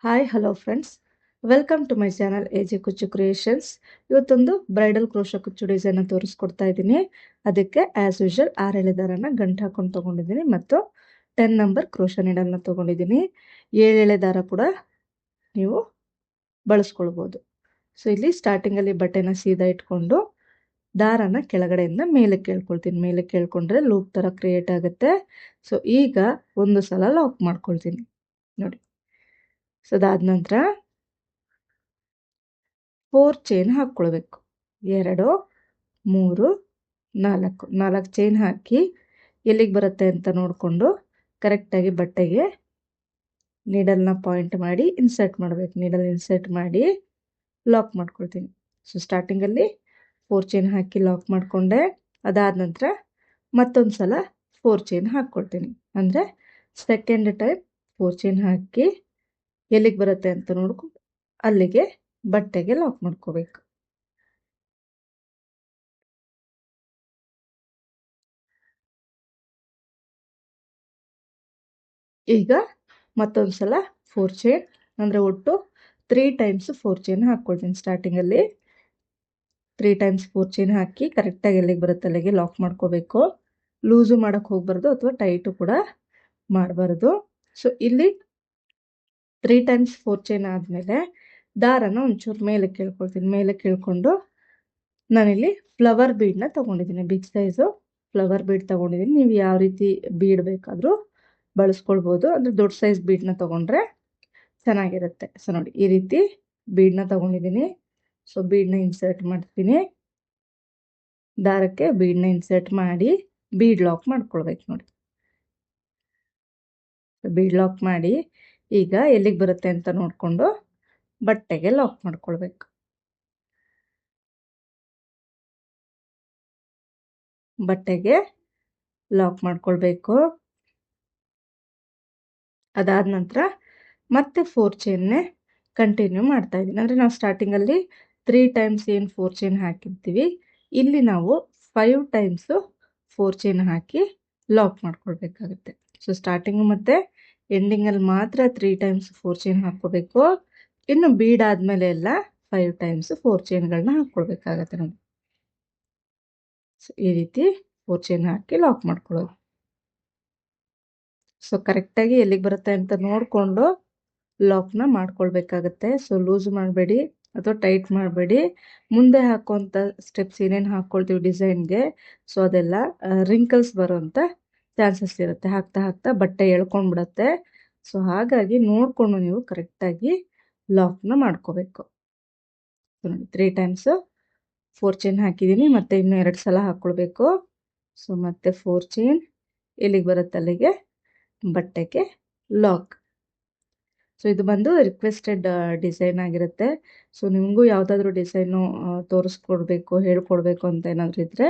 Hi hello friends, welcome to my channel AJ Kuchchu creations. ಇವತ್ತೊಂದು bridal crochet ಕುಚ್ಚು design ತೋರಿಸ್ಕೊಡ್ತಾ ಇದ್ದೀನಿ. ಅದಕ್ಕೆ ಆಸ್ ಯೂಶಲ್ 6 ಎಳೆ ದಾರನ ಗಂಟು ಹಾಕೊಂಡು ತೊಗೊಂಡಿದ್ದೀನಿ ಮತ್ತು 10 ನಂಬರ್ ಕ್ರೋಶ ನೀಡಲ್ನ ತೊಗೊಂಡಿದ್ದೀನಿ. 7 ಎಳೆ ದಾರ ಕೂಡ ನೀವು ಬಳಸ್ಕೊಳ್ಬೋದು. ಸೊ ಇಲ್ಲಿ ಸ್ಟಾರ್ಟಿಂಗಲ್ಲಿ ಬಟ್ಟೆನ ಸೀದಾ ಇಟ್ಕೊಂಡು ದಾರನ ಕೆಳಗಡೆಯಿಂದ ಮೇಲೆ ಕೇಳ್ಕೊಳ್ತೀನಿ. ಮೇಲೆ ಕೇಳ್ಕೊಂಡ್ರೆ ಲೂಪ್ ಥರ ಕ್ರಿಯೇಟ್ ಆಗುತ್ತೆ. ಸೊ ಈಗ ಒಂದು ಸಲ ಲಾಕ್ ಮಾಡ್ಕೊಳ್ತೀನಿ ನೋಡಿ. ಸೊ ಅದಾದ ನಂತರ 4 ಚೈನ್ ಹಾಕ್ಕೊಳ್ಬೇಕು. 2 3 4 ಚೈನ್ ಹಾಕಿ ಎಲ್ಲಿಗೆ ಬರುತ್ತೆ ಅಂತ ನೋಡಿಕೊಂಡು ಕರೆಕ್ಟಾಗಿ ಬಟ್ಟೆಗೆ ನೀಡಲ್ನ ಪಾಯಿಂಟ್ ಮಾಡಿ ಇನ್ಸರ್ಟ್ ಮಾಡಬೇಕು. ನೀಡಲ್ ಇನ್ಸರ್ಟ್ ಮಾಡಿ ಲಾಕ್ ಮಾಡ್ಕೊಳ್ತೀನಿ. ಸೊ ಸ್ಟಾರ್ಟಿಂಗಲ್ಲಿ 4 ಚೈನ್ ಹಾಕಿ ಲಾಕ್ ಮಾಡಿಕೊಂಡೆ. ಅದಾದ ನಂತರ ಮತ್ತೊಂದು ಸಲ 4 ಚೈನ್ ಹಾಕ್ಕೊಳ್ತೀನಿ. ಅಂದರೆ ಸೆಕೆಂಡ್ ಟೈಮ್ 4 ಚೈನ್ ಹಾಕಿ ಎಲ್ಲಿಗೆ ಬರುತ್ತೆ ಅಂತ ನೋಡ್ಕೊಂಡು ಅಲ್ಲಿಗೆ ಬಟ್ಟೆಗೆ ಲಾಕ್ ಮಾಡ್ಕೋಬೇಕು. ಈಗ ಮತ್ತೊಂದು ಸಲ 4 ಚೈನ್ ಅಂದರೆ ಒಟ್ಟು 3 ಟೈಮ್ಸ್ 4 ಚೈನ್ ಹಾಕ್ಕೊಳ್ತೀನಿ. ಸ್ಟಾರ್ಟಿಂಗಲ್ಲಿ 3 ಟೈಮ್ಸ್ 4 ಚೈನ್ ಹಾಕಿ ಕರೆಕ್ಟಾಗಿ ಎಲ್ಲಿಗೆ ಬರುತ್ತೆ ಅಲ್ಲಿಗೆ ಲಾಕ್ ಮಾಡ್ಕೋಬೇಕು. ಲೂಸು ಮಾಡೋಕ್ಕೆ ಹೋಗ್ಬಾರ್ದು ಅಥವಾ ಟೈಟು ಕೂಡ ಮಾಡಬಾರ್ದು. ಸೊ ಇಲ್ಲಿ 3 ಟೈಮ್ಸ್ 4 ಚೈನ್ ಆದಮೇಲೆ ದಾರನ ಒಂಚೂರು ಮೇಲೆ ಕೇಳ್ಕೊಳ್ತೀನಿ. ಮೇಲೆ ಕೇಳ್ಕೊಂಡು ನಾನಿಲ್ಲಿ ಫ್ಲವರ್ ಬೀಡನ್ನ ತೊಗೊಂಡಿದ್ದೀನಿ. ಬಿಗ್ ಸೈಜು ಫ್ಲವರ್ ಬೀಡ್ ತೊಗೊಂಡಿದ್ದೀನಿ. ನೀವು ಯಾವ ರೀತಿ ಬೀಡ್ ಬೇಕಾದರೂ ಬಳಸ್ಕೊಳ್ಬೋದು. ಅಂದರೆ ದೊಡ್ಡ ಸೈಜ್ ಬೀಡನ್ನ ತೊಗೊಂಡ್ರೆ ಚೆನ್ನಾಗಿರುತ್ತೆ. ಸೊ ನೋಡಿ, ಈ ರೀತಿ ಬೀಡನ್ನ ತೊಗೊಂಡಿದ್ದೀನಿ. ಸೊ ಬೀಡನ್ನ ಇನ್ಸರ್ಟ್ ಮಾಡ್ತೀನಿ. ದಾರಕ್ಕೆ ಬೀಡನ್ನ ಇನ್ಸರ್ಟ್ ಮಾಡಿ ಬೀಡ್ ಲಾಕ್ ಮಾಡ್ಕೊಳ್ಬೇಕು ನೋಡಿ. ಬೀಡ್ ಲಾಕ್ ಮಾಡಿ ಈಗ ಎಲ್ಲಿಗೆ ಬರುತ್ತೆ ಅಂತ ನೋಡಿಕೊಂಡು ಬಟ್ಟೆಗೆ ಲಾಕ್ ಮಾಡ್ಕೊಳ್ಬೇಕು. ಬಟ್ಟೆಗೆ ಲಾಕ್ ಮಾಡ್ಕೊಳ್ಬೇಕು. ಅದಾದ ನಂತರ ಮತ್ತೆ 4 ಚೈನ್ನೇ ಕಂಟಿನ್ಯೂ ಮಾಡ್ತಾ ಇದ್ದೀನಿ. ಅಂದರೆ ನಾವು ಸ್ಟಾರ್ಟಿಂಗಲ್ಲಿ 3 ಟೈಮ್ಸ್ ಏನು 4 ಚೈನ್ ಹಾಕಿರ್ತೀವಿ, ಇಲ್ಲಿ ನಾವು 5 ಟೈಮ್ಸು 4 ಚೈನ್ ಹಾಕಿ ಲಾಕ್ ಮಾಡ್ಕೊಳ್ಬೇಕಾಗುತ್ತೆ. ಸೊ ಸ್ಟಾರ್ಟಿಂಗು ಮತ್ತು ಎಂಡಿಂಗಲ್ಲಿ ಮಾತ್ರ 3 ಟೈಮ್ಸ್ 4 ಚೈನ್ ಹಾಕ್ಕೋಬೇಕು. ಇನ್ನು ಬೀಡ್ ಆದಮೇಲೆ ಎಲ್ಲ 5 ಟೈಮ್ಸ್ 4 ಚೈನ್ಗಳನ್ನ ಹಾಕ್ಕೊಳ್ಬೇಕಾಗತ್ತೆ ನೋಡಿ. ಸೊ ಈ ರೀತಿ 4 ಚೈನ್ ಹಾಕಿ ಲಾಕ್ ಮಾಡ್ಕೊಳ್ಳೋದು. ಸೊ ಕರೆಕ್ಟಾಗಿ ಎಲ್ಲಿಗೆ ಬರುತ್ತೆ ಅಂತ ನೋಡಿಕೊಂಡು ಲಾಕ್ನ ಮಾಡ್ಕೊಳ್ಬೇಕಾಗತ್ತೆ. ಸೊ ಲೂಸ್ ಮಾಡಬೇಡಿ ಅಥವಾ ಟೈಟ್ ಮಾಡಬೇಡಿ. ಮುಂದೆ ಹಾಕುವಂಥ ಸ್ಟೆಪ್ಸ್ ಏನೇನು ಹಾಕ್ಕೊಳ್ತೀವಿ ಡಿಸೈನ್ಗೆ, ಸೊ ಅದೆಲ್ಲ ರಿಂಕಲ್ಸ್ ಬರೋವಂಥ ಚಾನ್ಸಸ್ ಇರುತ್ತೆ. ಹಾಕ್ತಾ ಹಾಕ್ತಾ ಬಟ್ಟೆ ಎಳ್ಕೊಂಡ್ಬಿಡತ್ತೆ. ಸೊ ಹಾಗಾಗಿ ನೋಡಿಕೊಂಡು ನೀವು ಕರೆಕ್ಟಾಗಿ ಲಾಕ್ನ ಮಾಡ್ಕೋಬೇಕು. ನೋಡಿ 3 ಟೈಮ್ಸು 4 ಚೈನ್ ಹಾಕಿದ್ದೀನಿ. ಮತ್ತು ಇನ್ನೂ 2 ಸಲ ಹಾಕ್ಕೊಳ್ಬೇಕು. ಸೊ ಮತ್ತೆ 4 ಚೈನ್ ಎಲ್ಲಿಗೆ ಬರುತ್ತೆ ಅಲ್ಲಿಗೆ ಬಟ್ಟೆಗೆ ಲಾಕ್. ಸೊ ಇದು ಬಂದು ರಿಕ್ವೆಸ್ಟೆಡ್ ಡಿಸೈನ್ ಆಗಿರುತ್ತೆ. ಸೊ ನಿಮಗೂ ಯಾವುದಾದ್ರೂ ಡಿಸೈನು ತೋರಿಸ್ಕೊಡ್ಬೇಕು, ಹೇಳ್ಕೊಡ್ಬೇಕು ಅಂತ ಏನಾದರೂ ಇದ್ದರೆ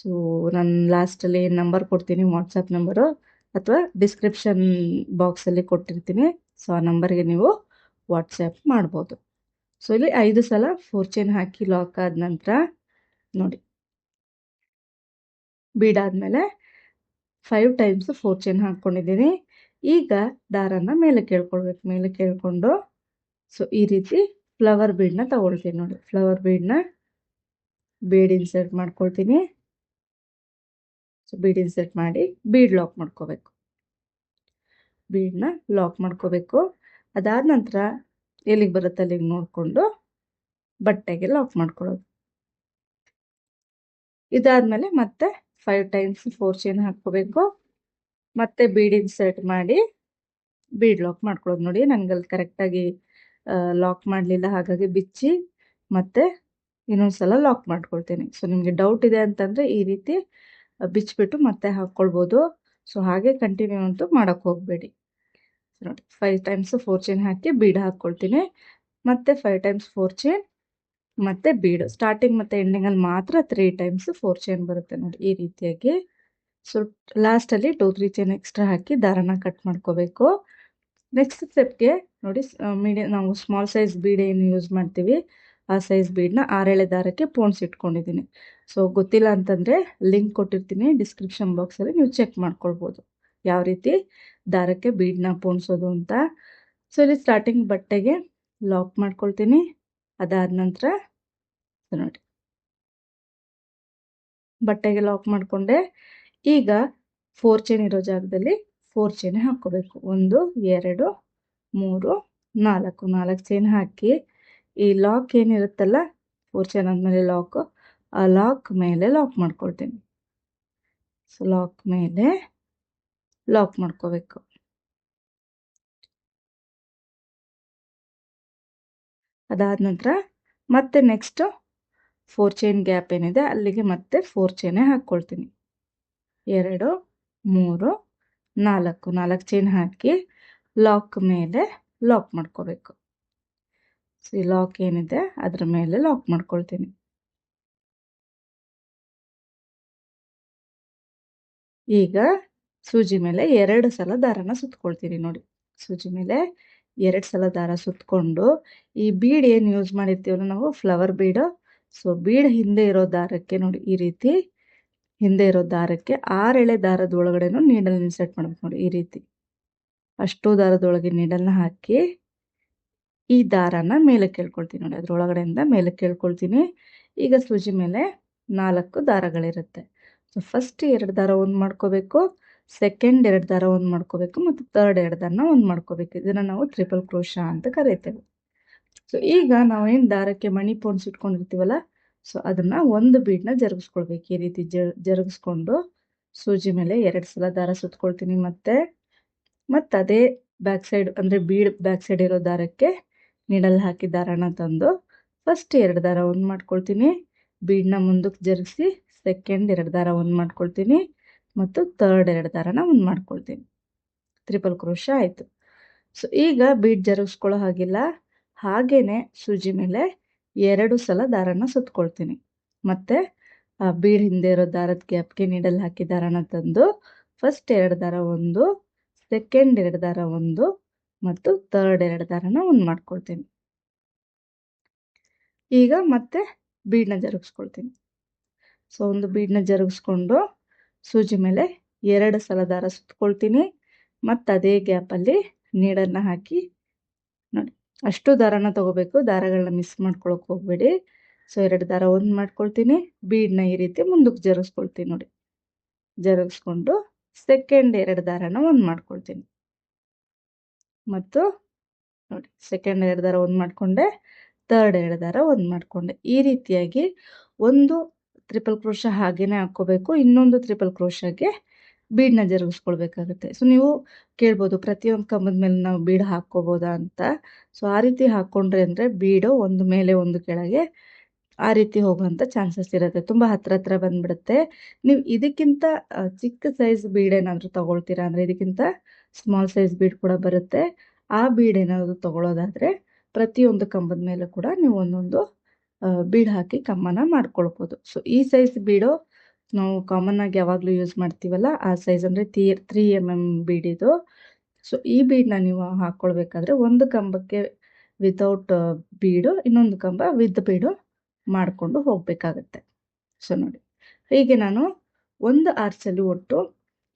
ಸೊ ನಾನು ಲಾಸ್ಟಲ್ಲಿ ನಂಬರ್ ಕೊಡ್ತೀನಿ, ವಾಟ್ಸಪ್ ನಂಬರು, ಅಥವಾ ಡಿಸ್ಕ್ರಿಪ್ಷನ್ ಬಾಕ್ಸಲ್ಲಿ ಕೊಟ್ಟಿರ್ತೀನಿ. ಸೊ ಆ ನಂಬರ್ಗೆ ನೀವು ವಾಟ್ಸಪ್ ಮಾಡ್ಬೋದು. ಸೊ ಇಲ್ಲಿ 5 ಸಲ 4 ಚೈನ್ ಹಾಕಿ ಲಾಕ್ ಆದ ನಂತರ ನೋಡಿ, ಬೀಡಾದಮೇಲೆ 5 ಟೈಮ್ಸ್ 4 ಚೈನ್ ಹಾಕ್ಕೊಂಡಿದ್ದೀನಿ. ಈಗ ದಾರನ ಮೇಲೆ ಕೇಳ್ಕೊಳ್ಬೇಕು. ಮೇಲೆ ಕೇಳ್ಕೊಂಡು ಸೊ ಈ ರೀತಿ ಫ್ಲವರ್ ಬೀಡನ್ನ ತಗೊಳ್ತೀನಿ ನೋಡಿ. ಫ್ಲವರ್ ಬೀಡನ್ನ ಬೀಡ್ ಇನ್ಸರ್ಟ್ ಮಾಡ್ಕೊಳ್ತೀನಿ. ಸೊ ಬೀಡ್ ಇನ್ಸರ್ಟ್ ಮಾಡಿ ಬೀಡ್ ಲಾಕ್ ಮಾಡ್ಕೋಬೇಕು. ಬೀಡನ್ನ ಲಾಕ್ ಮಾಡ್ಕೋಬೇಕು. ಅದಾದ ನಂತರ ಎಲ್ಲಿಗೆ ಬರುತ್ತೆ ಅಲ್ಲಿಗೆ ನೋಡಿಕೊಂಡು ಬಟ್ಟೆಗೆ ಲಾಕ್ ಮಾಡ್ಕೊಳ್ಳೋದು. ಇದಾದಮೇಲೆ ಮತ್ತೆ 5 ಟೈಮ್ಸ್ 4 ಚೈನ್ ಹಾಕ್ಕೋಬೇಕು. ಮತ್ತೆ ಬೀಡ್ ಇನ್ಸರ್ಟ್ ಮಾಡಿ ಬೀಡ್ ಲಾಕ್ ಮಾಡ್ಕೊಳ್ಳೋದು ನೋಡಿ. ನನಗಲ್ಲಿ ಕರೆಕ್ಟಾಗಿ ಲಾಕ್ ಮಾಡಲಿಲ್ಲ, ಹಾಗಾಗಿ ಬಿಚ್ಚಿ ಮತ್ತೆ ಇನ್ನೊಂದು ಸಲ ಲಾಕ್ ಮಾಡ್ಕೊಳ್ತೀನಿ. ಸೊ ನಿಮಗೆ ಡೌಟ್ ಇದೆ ಅಂತಂದರೆ ಈ ರೀತಿ ಬಿಚ್ಚಿಬಿಟ್ಟು ಮತ್ತೆ ಹಾಕ್ಕೊಳ್ಬೋದು. ಸೊ ಹಾಗೆ ಕಂಟಿನ್ಯೂ ಅಂತೂ ಮಾಡೋಕ್ಕೆ ಹೋಗಬೇಡಿ. ನೋಡಿ 5 ಟೈಮ್ಸ್ 4 ಚೈನ್ ಹಾಕಿ ಬೀಡ್ ಹಾಕ್ಕೊಳ್ತೀನಿ. ಮತ್ತೆ 5 ಟೈಮ್ಸ್ 4 ಚೈನ್ ಮತ್ತು ಬೀಡು. ಸ್ಟಾರ್ಟಿಂಗ್ ಮತ್ತು ಎಂಡಿಂಗಲ್ಲಿ ಮಾತ್ರ 3 ಟೈಮ್ಸ್ 4 ಚೈನ್ ಬರುತ್ತೆ ನೋಡಿ ಈ ರೀತಿಯಾಗಿ. ಸೊ ಲಾಸ್ಟಲ್ಲಿ 2-3 ಚೈನ್ ಎಕ್ಸ್ಟ್ರಾ ಹಾಕಿ ದಾರನ ಕಟ್ ಮಾಡ್ಕೋಬೇಕು. ನೆಕ್ಸ್ಟ್ ಸ್ಟೆಪ್ಗೆ ನೋಡಿ, ನಾವು ಸ್ಮಾಲ್ ಸೈಜ್ ಬೀಡ್ ಏನು ಯೂಸ್ ಮಾಡ್ತೀವಿ ಆ ಸೈಜ್ ಬೀಡನ್ನ 6 ಎಳೆ ದಾರಕ್ಕೆ ಪೋಣಿಸಿಟ್ಕೊಂಡಿದ್ದೀನಿ. ಸೊ ಗೊತ್ತಿಲ್ಲ ಅಂತಂದರೆ ಲಿಂಕ್ ಕೊಟ್ಟಿರ್ತೀನಿ ಡಿಸ್ಕ್ರಿಪ್ಷನ್ ಬಾಕ್ಸಲ್ಲಿ, ನೀವು ಚೆಕ್ ಮಾಡ್ಕೊಳ್ಬೋದು ಯಾವ ರೀತಿ ದಾರಕ್ಕೆ ಬೀಡನ್ನ ಪೋಣಿಸೋದು ಅಂತ. ಸೊ ಇಲ್ಲಿ ಸ್ಟಾರ್ಟಿಂಗ್ ಬಟ್ಟೆಗೆ ಲಾಕ್ ಮಾಡ್ಕೊಳ್ತೀನಿ. ಅದಾದ ನಂತರ ನೋಡಿ ಬಟ್ಟೆಗೆ ಲಾಕ್ ಮಾಡಿಕೊಂಡೆ. ಈಗ 4 ಚೈನ್ ಇರೋ ಜಾಗದಲ್ಲಿ 4 ಚೈನ್ ಹಾಕ್ಕೋಬೇಕು. 1 2 3 4 4 ಚೈನ್ ಹಾಕಿ ಈ ಲಾಕ್ ಏನಿರುತ್ತಲ್ಲ 4 ಚೈನ್ ಆದಮೇಲೆ ಲಾಕ್, ಆ ಲಾಕ್ ಮೇಲೆ ಲಾಕ್ ಮಾಡ್ಕೊಳ್ತೀನಿ. ಸೊ ಲಾಕ್ ಮೇಲೆ ಲಾಕ್ ಮಾಡ್ಕೋಬೇಕು. ಅದಾದ ನಂತರ ಮತ್ತೆ ನೆಕ್ಸ್ಟ್ 4 ಚೈನ್ ಗ್ಯಾಪ್ ಏನಿದೆ ಅಲ್ಲಿಗೆ ಮತ್ತೆ 4 ಚೈನೇ ಹಾಕ್ಕೊಳ್ತೀನಿ. 2 3 4 4 ಚೈನ್ ಹಾಕಿ ಲಾಕ್ ಮೇಲೆ ಲಾಕ್ ಮಾಡ್ಕೋಬೇಕು. ಸೊ ಈ ಲಾಕ್ ಏನಿದೆ ಅದ್ರ ಮೇಲೆ ಲಾಕ್ ಮಾಡ್ಕೊಳ್ತೀನಿ. ಈಗ ಸೂಜಿ ಮೇಲೆ 2 ಸಲ ದಾರನ ಸುತ್ಕೊಳ್ತೀನಿ. ನೋಡಿ ಸೂಜಿ ಮೇಲೆ 2 ಸಲ ದಾರ ಸುತ್ಕೊಂಡು ಈ ಬೀಡ್ ಏನು ಯೂಸ್ ಮಾಡಿರ್ತೀವಲ್ಲ ನಾವು ಫ್ಲವರ್ ಬೀಡ್, ಸೊ ಬೀಡ್ ಹಿಂದೆ ಇರೋ ದಾರಕ್ಕೆ ನೋಡಿ ಈ ರೀತಿ ಹಿಂದೆ ಇರೋ ದಾರಕ್ಕೆ 6 ಎಳೆ ದಾರದ ಒಳಗಡೆನೂ ನೀಡಲ್ ಇನ್ಸರ್ಟ್ ಮಾಡ್ಬೇಕು. ನೋಡಿ ಈ ರೀತಿ ಅಷ್ಟು ದಾರದೊಳಗೆ ನೀಡಲ್ನ ಹಾಕಿ ಈ ದಾರನ ಮೇಲೆ ಕೇಳ್ಕೊಳ್ತೀನಿ. ನೋಡಿ ಅದ್ರೊಳಗಡೆಯಿಂದ ಮೇಲೆ ಕೇಳ್ಕೊಳ್ತೀನಿ. ಈಗ ಸೂಜಿ ಮೇಲೆ 4 ದಾರಗಳಿರುತ್ತೆ. ಸೊ ಫಸ್ಟ್ 2 ದಾರ ಒಂದು ಮಾಡ್ಕೋಬೇಕು, ಸೆಕೆಂಡ್ 2 ದಾರ ಒಂದು ಮಾಡ್ಕೋಬೇಕು ಮತ್ತು ಥರ್ಡ್ 2 ದಾರನ ಒಂದು ಮಾಡ್ಕೋಬೇಕು. ಇದನ್ನ ನಾವು ಟ್ರಿಪಲ್ ಕ್ರೋಶಾ ಅಂತ ಕರೀತೇವೆ. ಸೊ ಈಗ ನಾವೇನು ದಾರಕ್ಕೆ ಮಣಿ ಪೋನ್ಸ್ ಇಟ್ಕೊಂಡಿರ್ತೀವಲ್ಲ, ಸೊ ಅದನ್ನ ಒಂದು ಬೀಡ್ನ ಜರುಗಿಸ್ಕೊಳ್ಬೇಕು. ಈ ರೀತಿ ಜರುಗಿಸ್ಕೊಂಡು ಸೂಜಿ ಮೇಲೆ 2 ಸಲ ದಾರ ಸುತ್ಕೊಳ್ತೀನಿ. ಮತ್ತೆ ಅದೇ ಬ್ಯಾಕ್ ಸೈಡ್ ಅಂದರೆ ಬೀಡ್ ಬ್ಯಾಕ್ ಸೈಡ್ ಇರೋ ದಾರಕ್ಕೆ ನೀಡಲ್ ಹಾಕಿ ದಾರನ ತಂದು ಫಸ್ಟ್ 2 ದಾರ ಒಂದು ಮಾಡ್ಕೊಳ್ತೀನಿ. ಬೀಡ್ನ ಮುಂದಕ್ಕೆ ಜರುಗಿಸಿ ಸೆಕೆಂಡ್ 2 ದಾರ ಒಂದು ಮಾಡ್ಕೊಳ್ತೀನಿ ಮತ್ತು ಥರ್ಡ್ 2 ದಾರನ ಒಂದು ಮಾಡ್ಕೊಳ್ತೀನಿ. ಟ್ರಿಪಲ್ ಕ್ರೋಶಾ ಆಯಿತು. ಸೊ ಈಗ ಬೀಡ್ ಜರುಗಿಸ್ಕೊಳ್ಳೋ ಹಾಗಿಲ್ಲ, ಹಾಗೇನೆ ಸೂಜಿ ಮೇಲೆ 2 ಸಲ ದಾರನ ಸುತ್ಕೊಳ್ತೀನಿ. ಮತ್ತೆ ಆ ಬೀಡ್ ಹಿಂದೆ ಇರೋ ದಾರದ ಗ್ಯಾಪ್ಗೆ ನೀಡಲ್ ಹಾಕಿ ದಾರನ ತಂದು ಫಸ್ಟ್ 2 ದಾರ ಒಂದು, ಸೆಕೆಂಡ್ 2 ದಾರ ಒಂದು ಮತ್ತು ಥರ್ಡ್ 2 ದಾರನ ಒಂದು ಮಾಡ್ಕೊಳ್ತೀನಿ. ಈಗ ಮತ್ತೆ ಬೀಡ್ನ ಜರುಗಿಸ್ಕೊಳ್ತೀನಿ. ಸೊ ಒಂದು ಬೀಡ್ನ ಜರುಗಿಸ್ಕೊಂಡು ಸೂಜಿ ಮೇಲೆ 2 ಸಲ ದಾರ ಸುತ್ಕೊಳ್ತೀನಿ. ಮತ್ತು ಅದೇ ಗ್ಯಾಪಲ್ಲಿ ನೀಡನ್ನ ಹಾಕಿ ನೋಡಿ ಅಷ್ಟು ದಾರನ ತಗೋಬೇಕು, ದಾರಗಳನ್ನ ಮಿಸ್ ಮಾಡ್ಕೊಳಕ್ಕೆ ಹೋಗ್ಬೇಡಿ. ಸೊ 2 ದಾರ ಒಂದು ಮಾಡ್ಕೊಳ್ತೀನಿ, ಬೀಡ್ನ ಈ ರೀತಿ ಮುಂದಕ್ಕೆ ಜರುಗಿಸ್ಕೊಳ್ತೀನಿ. ನೋಡಿ ಜರುಗಿಸ್ಕೊಂಡು ಸೆಕೆಂಡ್ 2 ದಾರನ ಒಂದು ಮಾಡ್ಕೊಳ್ತೀನಿ ಮತ್ತು ನೋಡಿ ಸೆಕೆಂಡ್ 2 ದಾರ ಒಂದು ಮಾಡಿಕೊಂಡೆ, ಥರ್ಡ್ 2 ದಾರ ಒಂದು ಮಾಡಿಕೊಂಡೆ. ಈ ರೀತಿಯಾಗಿ ಒಂದು ಟ್ರಿಪಲ್ ಕ್ರೋಶಾ ಹಾಗೇನೆ ಹಾಕ್ಕೋಬೇಕು, ಇನ್ನೊಂದು ಟ್ರಿಪಲ್ ಕ್ರೋಶಾಗೆ ಬೀಡ್ನ ಜರುಗಿಸ್ಕೊಳ್ಬೇಕಾಗುತ್ತೆ. ಸೊ ನೀವು ಕೇಳ್ಬೋದು ಪ್ರತಿಯೊಂದು ಕಂಬದ ಮೇಲೆ ನಾವು ಬೀಡ್ ಹಾಕ್ಕೋಬೋದಾ ಅಂತ. ಸೊ ಆ ರೀತಿ ಹಾಕ್ಕೊಂಡ್ರೆ ಅಂದರೆ ಬೀಡು ಒಂದು ಮೇಲೆ ಒಂದು ಕೆಳಗೆ ಆ ರೀತಿ ಹೋಗುವಂಥ ಚಾನ್ಸಸ್ ಇರುತ್ತೆ, ತುಂಬ ಹತ್ರ ಬಂದ್ಬಿಡುತ್ತೆ. ನೀವು ಇದಕ್ಕಿಂತ ಚಿಕ್ಕ ಸೈಜ್ ಬೀಡ್ ಏನಾದರೂ ತಗೊಳ್ತೀರಾ ಅಂದರೆ ಇದಕ್ಕಿಂತ ಸ್ಮಾಲ್ ಸೈಜ್ ಬೀಡ್ ಕೂಡ ಬರುತ್ತೆ. ಆ ಬೀಡ್ ಏನಾದರೂ ತಗೊಳ್ಳೋದಾದರೆ ಪ್ರತಿಯೊಂದು ಕಂಬದ ಮೇಲೆ ಕೂಡ ನೀವು ಒಂದೊಂದು ಬೀಡ್ ಹಾಕಿ ಕಮ್ಮನ ಮಾಡ್ಕೊಳ್ಬೋದು. ಸೊ ಈ ಸೈಜ್ ಬೀಡು ನಾವು ಕಾಮನ್ ಆಗಿ ಯಾವಾಗಲೂ ಯೂಸ್ ಮಾಡ್ತೀವಲ್ಲ ಆ ಸೈಜ್ ಅಂದರೆ 3 mm ಬೀಡ್ ಇದು. ಸೊ ಈ ಬೀಡ್ನ ನೀವು ಹಾಕ್ಕೊಳ್ಬೇಕಾದ್ರೆ ಒಂದು ಕಂಬಕ್ಕೆ ವಿತೌಟ್ ಬೀಡು, ಇನ್ನೊಂದು ಕಂಬ ವಿತ್ ಬೀಡು ಮಾಡಿಕೊಂಡು ಹೋಗಬೇಕಾಗತ್ತೆ. ಸೊ ನೋಡಿ ಹೀಗೆ ನಾನು ಒಂದು ಆರ್ಚಲ್ಲಿ ಒಟ್ಟು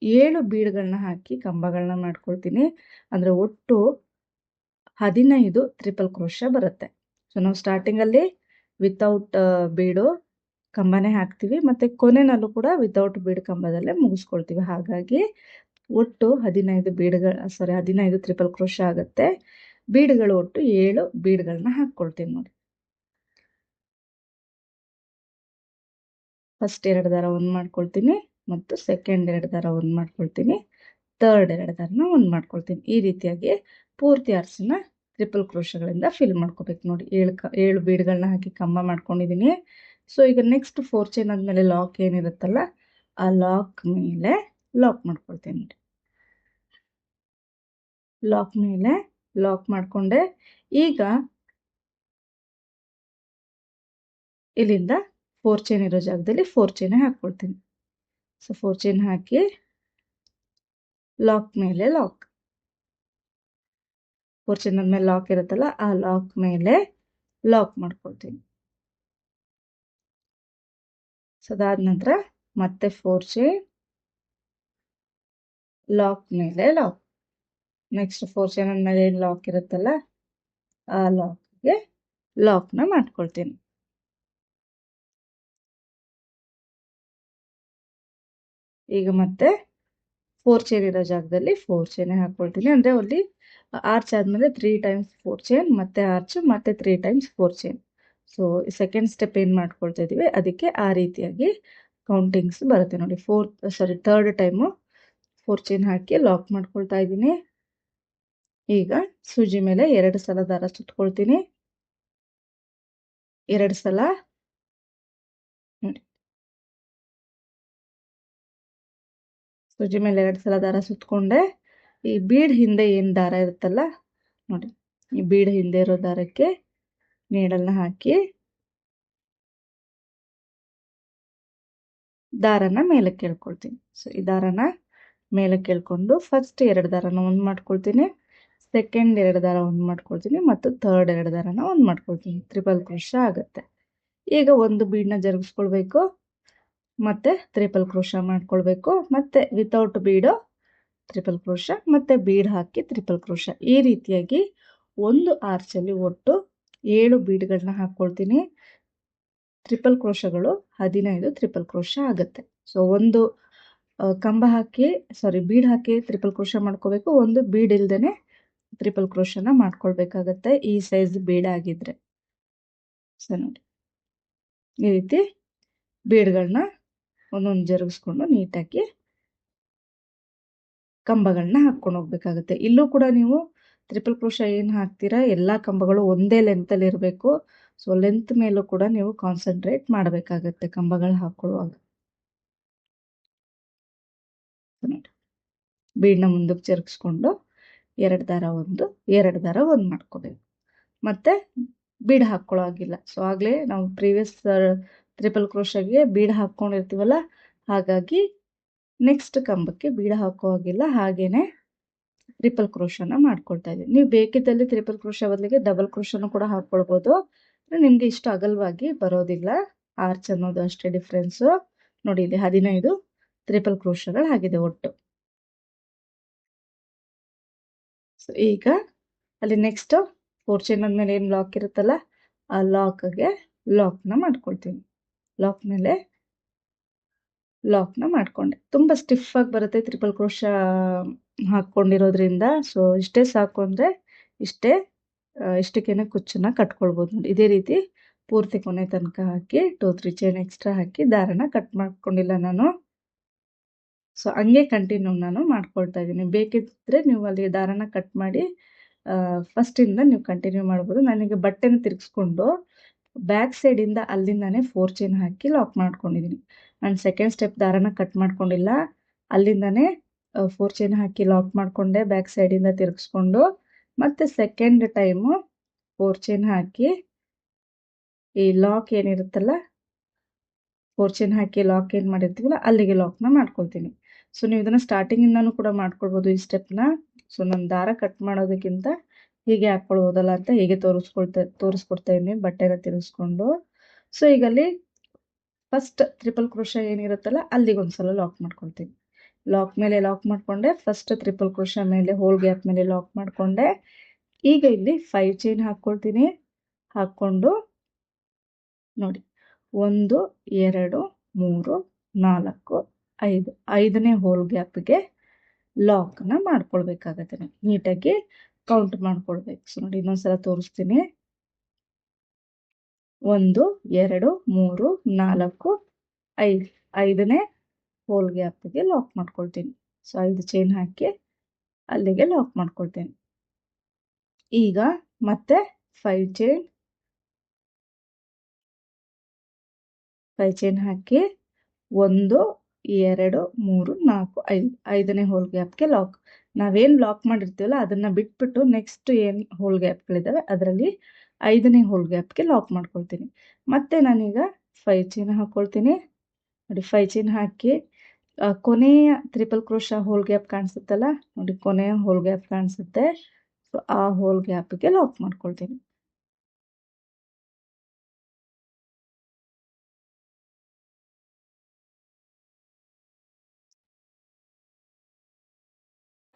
7 ಬೀಡ್ಗಳನ್ನ ಹಾಕಿ ಕಂಬಗಳನ್ನ ಮಾಡ್ಕೊಳ್ತೀನಿ. ಅಂದರೆ ಒಟ್ಟು 15 ಟ್ರಿಪಲ್ ಕ್ರೋಶಾ ಬರುತ್ತೆ. ಸೊ ನಾವು ಸ್ಟಾರ್ಟಿಂಗಲ್ಲಿ ವಿತೌಟ್ ಬೀಡು ಕಂಬನೇ ಹಾಕ್ತೀವಿ ಮತ್ತು ಕೊನೆಯಲ್ಲೂ ಕೂಡ ವಿತೌಟ್ ಬೀಡ್ ಕಂಬದಲ್ಲೇ ಮುಗಿಸ್ಕೊಳ್ತೀವಿ. ಹಾಗಾಗಿ ಒಟ್ಟು 15 ಟ್ರಿಪಲ್ ಕ್ರೋಶಾ ಆಗುತ್ತೆ. ಬೀಡ್ಗಳು ಒಟ್ಟು 7 ಬೀಡ್ಗಳನ್ನ ಹಾಕ್ಕೊಳ್ತೀನಿ. ನೋಡಿ ಫಸ್ಟ್ 2 ದಾರ ಒಂದು ಮಾಡ್ಕೊಳ್ತೀನಿ ಮತ್ತು ಸೆಕೆಂಡ್ 2 ದಾರ ಒಂದು ಮಾಡ್ಕೊಳ್ತೀನಿ, ಥರ್ಡ್ 2 ದಾರನ ಒಂದು ಮಾಡ್ಕೊಳ್ತೀನಿ. ಈ ರೀತಿಯಾಗಿ ಪೂರ್ತಿ ಆರ್ಚನ್ನ ಟ್ರಿಪಲ್ ಕ್ರೋಶಗಳಿಂದ ಫಿಲ್ ಮಾಡ್ಕೋಬೇಕು. ನೋಡಿ 7 ಬೀಡ್ಗಳನ್ನ ಹಾಕಿ ಕಂಬ ಮಾಡ್ಕೊಂಡಿದ್ದೀನಿ. ಸೊ ಈಗ ನೆಕ್ಸ್ಟ್ 4 ಚೈನ್ ಆದಮೇಲೆ ಲಾಕ್ ಏನಿರುತ್ತಲ್ಲ ಆ ಲಾಕ್ ಮೇಲೆ ಲಾಕ್ ಮಾಡ್ಕೊಳ್ತೀನಿ. ನೋಡಿ ಲಾಕ್ ಮೇಲೆ ಲಾಕ್ ಮಾಡಿಕೊಂಡೆ. ಈಗ ಇಲ್ಲಿಂದ 4 ಚೈನ್ ಇರೋ ಜಾಗದಲ್ಲಿ 4 ಚೈನ್ ಹಾಕ್ಕೊಳ್ತೀನಿ. ಸೊ 4 ಚೈನ್ ಹಾಕಿ ಲಾಕ್ ಮೇಲೆ ಲಾಕ್, 4 ಚೈನ್ ಆದ್ಮೇಲೆ ಲಾಕ್ ಇರುತ್ತಲ್ಲ ಆ ಲಾಕ್ ಮೇಲೆ ಲಾಕ್ ಮಾಡ್ಕೊಳ್ತೀನಿ. ಸೊ ಅದಾದ ನಂತರ ಮತ್ತೆ 4 ಚೈನ್ ಲಾಕ್ ಮೇಲೆ ಲಾಕ್, ನೆಕ್ಸ್ಟ್ 4 ಚೈನ್ ಮೇಲೆ ಏನು ಲಾಕ್ ಇರುತ್ತಲ್ಲ ಆ ಲಾಕ್ಗೆ ಲಾಕ್ನ ಮಾಡ್ಕೊಳ್ತೀನಿ. ಈಗ ಮತ್ತೆ 4 ಚೈನ್ ಇರೋ ಜಾಗದಲ್ಲಿ 4 ಚೈನ್ ಹಾಕೊಳ್ತೀನಿ. ಅಂದ್ರೆ ಅಲ್ಲಿ ಆರ್ಚ್ ಆದ್ಮೇಲೆ 3 ಟೈಮ್ಸ್ 4 ಚೈನ್ ಮತ್ತೆ ಆರ್ಚ್ ಮತ್ತೆ 3 times 4 chain. So second step ಏನ್ ಮಾಡ್ಕೊಳ್ತಾ ಇದೀವಿ ಅದಕ್ಕೆ ಆ ರೀತಿಯಾಗಿ ಕೌಂಟಿಂಗ್ಸ್ ಬರುತ್ತೆ ನೋಡಿ. ಥರ್ಡ್ ಟೈಮು 4 ಚೈನ್ ಹಾಕಿ ಲಾಕ್ ಮಾಡ್ಕೊಳ್ತಾ ಇದ್ದೀನಿ. ಈಗ ಸೂಜಿ ಮೇಲೆ 2 ಸಲ ದಾರ ಸುತ್ಕೊಳ್ತೀನಿ. 2 ಸಲ ನೋಡಿ, ಸೂಜಿ ಮೇಲೆ 2 ಸಲ ದಾರ ಸುತ್ಕೊಂಡೆ. ಈ ಬೀಡ್ ಹಿಂದೆ ಏನ್ ದಾರ ಇರುತ್ತಲ್ಲ ನೋಡಿ, ಈ ಬೀಡ್ ಹಿಂದೆ ಇರೋ ದಾರಕ್ಕೆ ನೀಡಲ್ನ ಹಾಕಿ ದಾರನ ಮೇಲಕ್ಕೆ ಎಳ್ಕೊಳ್ತೀನಿ. ಸೊ ಈ ದಾರನ ಮೇಲಕ್ಕೆ ಎಳ್ಕೊಂಡು ಫಸ್ಟ್ 2 ದಾರನ ಒಂದ್ ಮಾಡ್ಕೊಳ್ತೀನಿ, ಸೆಕೆಂಡ್ 2 ದಾರ ಒಂದ್ ಮಾಡ್ಕೊಳ್ತೀನಿ ಮತ್ತು ಥರ್ಡ್ 2 ದಾರನ ಒಂದ್ ಮಾಡ್ಕೊಳ್ತೀನಿ. ಟ್ರಿಪಲ್ ಕ್ರೋಶ ಆಗುತ್ತೆ. ಈಗ ಒಂದು ಬೀಡ್ನ ಜರುಗಿಸ್ಕೊಳ್ಬೇಕು, ಮತ್ತೆ ಟ್ರಿಪಲ್ ಕ್ರೋಶ ಮಾಡ್ಕೊಳ್ಬೇಕು, ಮತ್ತೆ ವಿತೌಟ್ ಬೀಡು ಟ್ರಿಪಲ್ ಕ್ರೋಶ, ಮತ್ತೆ ಬೀಡ್ ಹಾಕಿ ಟ್ರಿಪಲ್ ಕ್ರೋಶ. ಈ ರೀತಿಯಾಗಿ ಒಂದು ಆರ್ಚಲ್ಲಿ ಒಟ್ಟು 7 ಬೀಡ್ಗಳನ್ನ ಹಾಕೊಳ್ತೀನಿ. ಟ್ರಿಪಲ್ ಕ್ರೋಶಗಳು 15 ಟ್ರಿಪಲ್ ಕ್ರೋಶ ಆಗುತ್ತೆ. ಸೊ ಒಂದು ಕಂಬ ಹಾಕಿ ಬೀಡ್ ಹಾಕಿ ಟ್ರಿಪಲ್ ಕ್ರೋಶ ಮಾಡ್ಕೋಬೇಕು, ಒಂದು ಬೀಡ್ ಇಲ್ದೇನೆ ಟ್ರಿಪಲ್ ಕ್ರೋಶನ ಮಾಡ್ಕೊಳ್ಬೇಕಾಗತ್ತೆ ಈ ಸೈಜ್ ಬೀಡ್ ಆಗಿದ್ರೆ. ಸೊ ನೋಡಿ, ಈ ರೀತಿ ಬೀಡ್ಗಳನ್ನ ಒಂದೊಂದು ಜರುಗಿಸ್ಕೊಂಡು ನೀಟಾಗಿ ಕಂಬಗಳನ್ನ ಹಾಕೊಂಡು ಹೋಗ್ಬೇಕಾಗತ್ತೆ. ಇಲ್ಲೂ ಕೂಡ ನೀವು ಟ್ರಿಪಲ್ ಕ್ರೋಶ ಏನು ಹಾಕ್ತೀರಾ ಎಲ್ಲಾ ಕಂಬಗಳು ಒಂದೇ ಲೆಂತ್ ಅಲ್ಲಿ ಇರಬೇಕು. ಸೊ ಲೆಂತ್ ಮೇಲೂ ಕೂಡ ನೀವು ಕಾನ್ಸಂಟ್ರೇಟ್ ಮಾಡಬೇಕಾಗತ್ತೆ ಕಂಬಗಳು ಹಾಕೊಳ್ಳುವಾಗ. ಬೀಡ್ನ ಮುಂದಕ್ಕೆ ಜರುಗಿಸ್ಕೊಂಡು 2 ದಾರ ಒಂದು 2 ದಾರ ಒಂದು ಮಾಡ್ಕೋಬೇಕು. ಮತ್ತೆ ಬೀಡ್ ಹಾಕೊಳ್ಳೋ ಆಗಿಲ್ಲ. ಸೊ ಆಗ್ಲೇ ನಾವು ಪ್ರೀವಿಯಸ್ ಟ್ರಿಪಲ್ ಕ್ರೋಶಗೆ ಬೀಡ್ ಹಾಕೊಂಡಿರ್ತೀವಲ್ಲ, ಹಾಗಾಗಿ ನೆಕ್ಸ್ಟ್ ಕಂಬಕ್ಕೆ ಬೀಡ್ ಹಾಕೋ ಆಗಿಲ್ಲ. ಹಾಗೇನೆ ಟ್ರಿಪಲ್ ಕ್ರೋಶನ ಮಾಡ್ಕೊಳ್ತಾ ಇದ್ದೀನಿ. ನೀವು ಬೇಕಿದ್ದಲ್ಲಿ ಟ್ರಿಪಲ್ ಕ್ರೋಶ ಬದಲಿಗೆ ಡಬಲ್ ಕ್ರೋಶನು ಕೂಡ ಹಾಕೊಳ್ಬೋದು. ನಿಮ್ಗೆ ಇಷ್ಟು ಅಗಲವಾಗಿ ಬರೋದಿಲ್ಲ, ಆರ್ಚ್ ಅನ್ನೋದು ಅಷ್ಟೇ ಡಿಫ್ರೆನ್ಸು. ನೋಡಿ, ಇಲ್ಲಿ 15 ಟ್ರಿಪಲ್ ಕ್ರೋಶಗಳು ಆಗಿದೆ ಒಟ್ಟು. ಸೊ ಈಗ ಅಲ್ಲಿ ನೆಕ್ಸ್ಟ್ 4 ಚೈನ್ ಆದ್ಮೇಲೆ ಏನು ಲಾಕ್ ಇರುತ್ತಲ್ಲ ಆ ಲಾಕ್ಗೆ ಲಾಕ್ನ ಮಾಡ್ಕೊಳ್ತೀನಿ. ಲಾಕ್ ಮೇಲೆ ಲಾಕ್ನ ಮಾಡ್ಕೊಂಡೆ. ತುಂಬಾ ಸ್ಟಿಫ್ ಆಗಿ ಬರುತ್ತೆ ಟ್ರಿಪಲ್ ಕ್ರೋಶ ಹಾಕೊಂಡಿರೋದ್ರಿಂದ. ಸೊ ಇಷ್ಟೇ ಸಾಕು ಅಂದ್ರೆ ಇಷ್ಟಕ್ಕೇನೆ ಕುಚ್ಚನ್ನ ಕಟ್ಕೊಳ್ಬೋದು ನೋಡಿ. ಇದೇ ರೀತಿ ಪೂರ್ತಿ ಕೊನೆ ತನಕ ಹಾಕಿ 2-3 ಚೈನ್ ಎಕ್ಸ್ಟ್ರಾ ಹಾಕಿ ದಾರನ ಕಟ್ ಮಾಡ್ಕೊಂಡಿಲ್ಲ ನಾನು. ಸೊ ಹಂಗೆ ಕಂಟಿನ್ಯೂ ನಾನು ಮಾಡ್ಕೊಳ್ತಾ ಇದ್ದೀನಿ. ಬೇಕಿದ್ರೆ ನೀವು ಅಲ್ಲಿ ದಾರನ ಕಟ್ ಮಾಡಿ ಫಸ್ಟಿಂದ ನೀವು ಕಂಟಿನ್ಯೂ ಮಾಡ್ಬೋದು. ನನಗೆ ಬಟ್ಟೆನ ತಿರುಗಿಸ್ಕೊಂಡು ಬ್ಯಾಕ್ ಸೈಡಿಂದ ಅಲ್ಲಿಂದಾನೇ 4 ಚೈನ್ ಹಾಕಿ ಲಾಕ್ ಮಾಡ್ಕೊಂಡಿದ್ದೀನಿ. ನಾನು ಸೆಕೆಂಡ್ ಸ್ಟೆಪ್ ದಾರನ ಕಟ್ ಮಾಡ್ಕೊಂಡಿಲ್ಲ, ಅಲ್ಲಿಂದಾನೇ 4 ಚೈನ್ ಹಾಕಿ ಲಾಕ್ ಮಾಡ್ಕೊಂಡೆ ಬ್ಯಾಕ್ ಸೈಡಿಂದ ತಿರುಗಿಸ್ಕೊಂಡು. ಮತ್ತೆ ಸೆಕೆಂಡ್ ಟೈಮು 4 ಚೈನ್ ಹಾಕಿ ಈ ಲಾಕ್ ಏನಿರುತ್ತಲ್ಲ 4 ಚೈನ್ ಹಾಕಿ ಲಾಕ್ ಏನು ಮಾಡಿರ್ತೀವಲ್ಲ ಅಲ್ಲಿಗೆ ಲಾಕ್ನ ಮಾಡ್ಕೊಳ್ತೀನಿ. ಸೊ ನೀವು ಇದನ್ನ ಸ್ಟಾರ್ಟಿಂಗಿಂದನೂ ಕೂಡ ಮಾಡ್ಕೊಳ್ಬೋದು ಈ ಸ್ಟೆಪ್ನ. ಸೊ ನಾನು ದಾರ ಕಟ್ ಮಾಡೋದಕ್ಕಿಂತ ಹೀಗೆ ಹಾಕ್ಕೊಳ್ಬೋದಲ್ಲ ಅಂತ ಹೀಗೆ ತೋರಿಸ್ಕೊಡ್ತಾ ಇದ್ದೀನಿ ಬಟ್ಟೆನ ತಿರುಗಿಸ್ಕೊಂಡು. ಸೊ ಈಗ ಅಲ್ಲಿ ಫಸ್ಟ್ ಟ್ರಿಪಲ್ ಕ್ರೋಶ ಏನಿರುತ್ತಲ್ಲ ಅಲ್ಲಿಗೆ ಒಂದ್ಸಲ ಲಾಕ್ ಮಾಡ್ಕೊಳ್ತೀನಿ. ಲಾಕ್ ಮೇಲೆ ಲಾಕ್ ಮಾಡ್ಕೊಂಡೆ, ಫಸ್ಟ್ ಟ್ರಿಪಲ್ ಕ್ರೋಶ ಮೇಲೆ ಹೋಲ್ ಗ್ಯಾಪ್ ಮೇಲೆ ಲಾಕ್ ಮಾಡ್ಕೊಂಡೆ. ಈಗ ಇಲ್ಲಿ 5 ಚೈನ್ ಹಾಕ್ಕೊಳ್ತೀನಿ. ಹಾಕ್ಕೊಂಡು ನೋಡಿ, 1 2 3 4 5 5ನೇ ಹೋಲ್ ಗ್ಯಾಪ್ಗೆ ಲಾಕ್ನ ಮಾಡ್ಕೊಳ್ಬೇಕಾಗತ್ತೆ. ನೀಟಾಗಿ ಕೌಂಟ್ ಮಾಡ್ಕೊಳ್ಬೇಕು. ಸೊ ನೋಡಿ, ಇನ್ನೊಂದ್ಸಲ ತೋರಿಸ್ತೀನಿ. 1 2 3 4 5 5ನೇ ಹೋಲ್ ಗ್ಯಾಪ್ಗೆ ಲಾಕ್ ಮಾಡ್ಕೊಳ್ತೀನಿ. ಸೊ 5 ಚೈನ್ ಹಾಕಿ ಅಲ್ಲಿಗೆ ಲಾಕ್ ಮಾಡ್ಕೊಳ್ತೀನಿ. ಈಗ ಮತ್ತೆ 5 ಚೈನ್ ಹಾಕಿ 1 2 3 4 5 5ನೇ ಹೋಲ್ ಗ್ಯಾಪ್ಗೆ ಲಾಕ್. ನಾವೇನ್ ಲಾಕ್ ಮಾಡಿರ್ತೀವಲ್ಲ ಅದನ್ನ ಬಿಟ್ಬಿಟ್ಟು ನೆಕ್ಸ್ಟ್ ಏನ್ ಹೋಲ್ ಗ್ಯಾಪ್ಗಳಿದಾವೆ ಅದರಲ್ಲಿ 5ನೇ ಹೋಲ್ ಗ್ಯಾಪ್ಗೆ ಲಾಕ್ ಮಾಡ್ಕೊಳ್ತೀನಿ. ಮತ್ತೆ ನಾನೀಗ 5 ಚೈನ್ ಹಾಕೊಳ್ತೀನಿ. ನೋಡಿ, 5 ಚೈನ್ ಹಾಕಿ ಕೊನೆಯ ಟ್ರಿಪಲ್ ಕ್ರೋಶ ಹೋಲ್ ಗ್ಯಾಪ್ ಕಾಣಿಸುತ್ತಲ್ಲ ನೋಡಿ, ಕೊನೆಯ ಹೋಲ್ ಗ್ಯಾಪ್ ಕಾಣಿಸುತ್ತೆ. ಸೊ ಆ ಹೋಲ್ ಗ್ಯಾಪ್ಗೆ ಲಾಕ್ ಮಾಡ್ಕೊಳ್ತೀನಿ.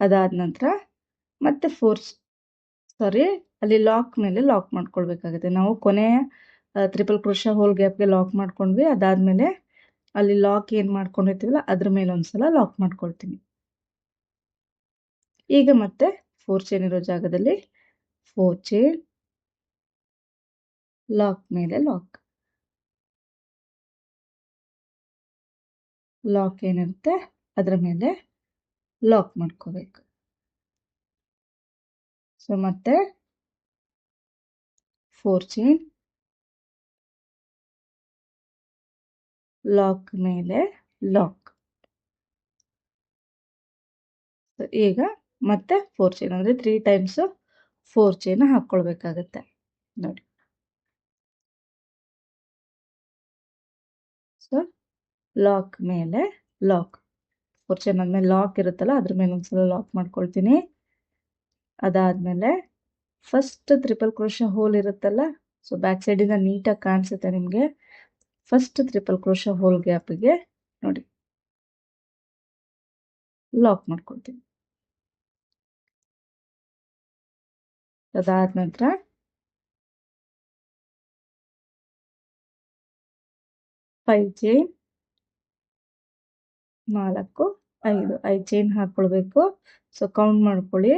ಅದಾದ ನಂತರ ಮತ್ತೆ ಅಲ್ಲಿ ಲಾಕ್ ಮೇಲೆ ಲಾಕ್ ಮಾಡ್ಕೊಳ್ಬೇಕಾಗುತ್ತೆ. ನಾವು ಕೊನೆಯ ಟ್ರಿಪಲ್ ಕ್ರೋಶಾ ಹೋಲ್ ಗ್ಯಾಪ್ಗೆ ಲಾಕ್ ಮಾಡ್ಕೊಂಡ್ವಿ. ಅದಾದ್ಮೇಲೆ ಅಲ್ಲಿ ಲಾಕ್ ಏನು ಮಾಡ್ಕೊಂಡಿರ್ತೀವಲ್ಲ ಅದ್ರ ಮೇಲೆ ಒಂದ್ಸಲ ಲಾಕ್ ಮಾಡ್ಕೊಳ್ತೀನಿ. ಈಗ ಮತ್ತೆ 4 ಚೈನ್ ಇರೋ ಜಾಗದಲ್ಲಿ 4 ಚೈನ್, ಲಾಕ್ ಮೇಲೆ ಲಾಕ್, ಲಾಕ್ ಏನಿರುತ್ತೆ ಅದರ ಮೇಲೆ ಲಾಕ್ ಮಾಡ್ಕೋಬೇಕು. ಸೊ ಮತ್ತೆ 4 ಚೈನ್, ಲಾಕ್ ಮೇಲೆ ಲಾಕ್. ಈಗ ಮತ್ತೆ 4 ಚೈನ್ ಅಂದ್ರೆ 3 ಟೈಮ್ಸ್ 4 ಚೈನ್ ಹಾಕೊಳ್ಬೇಕಾಗತ್ತೆ ನೋಡಿ. ಸೊ ಲಾಕ್ ಮೇಲೆ ಲಾಕ್, 4 ಚೈನ್ ಆದ್ಮೇಲೆ ಲಾಕ್ ಇರುತ್ತಲ್ಲ ಅದ್ರ ಮೇಲೆ ಒಂದ್ಸಲ ಲಾಕ್ ಮಾಡ್ಕೊಳ್ತೀನಿ. ಅದಾದ್ಮೇಲೆ ಫಸ್ಟ್ ಟ್ರಿಪಲ್ ಕ್ರೋಶಾ ಹೋಲ್ ಇರುತ್ತಲ್ಲ, ಸೊ ಬ್ಯಾಕ್ ಸೈಡ್ ಇಂದ ನೀಟಾಗಿ ಕಾಣಿಸುತ್ತೆ ನಿಮ್ಗೆ. ಫಸ್ಟ್ ಟ್ರಿಪಲ್ ಕ್ರೋಶಾ ಹೋಲ್ ಗ್ಯಾಪ್ಗೆ ನೋಡಿ ಲಾಕ್ ಮಾಡ್ಕೊಳ್ತೀನಿ. ಅದಾದ ನಂತರ 5 ಚೈನ್, 4 5 ಚೈನ್ ಹಾಕೊಳ್ಬೇಕು. ಸೊ ಕೌಂಟ್ ಮಾಡ್ಕೊಳ್ಳಿ,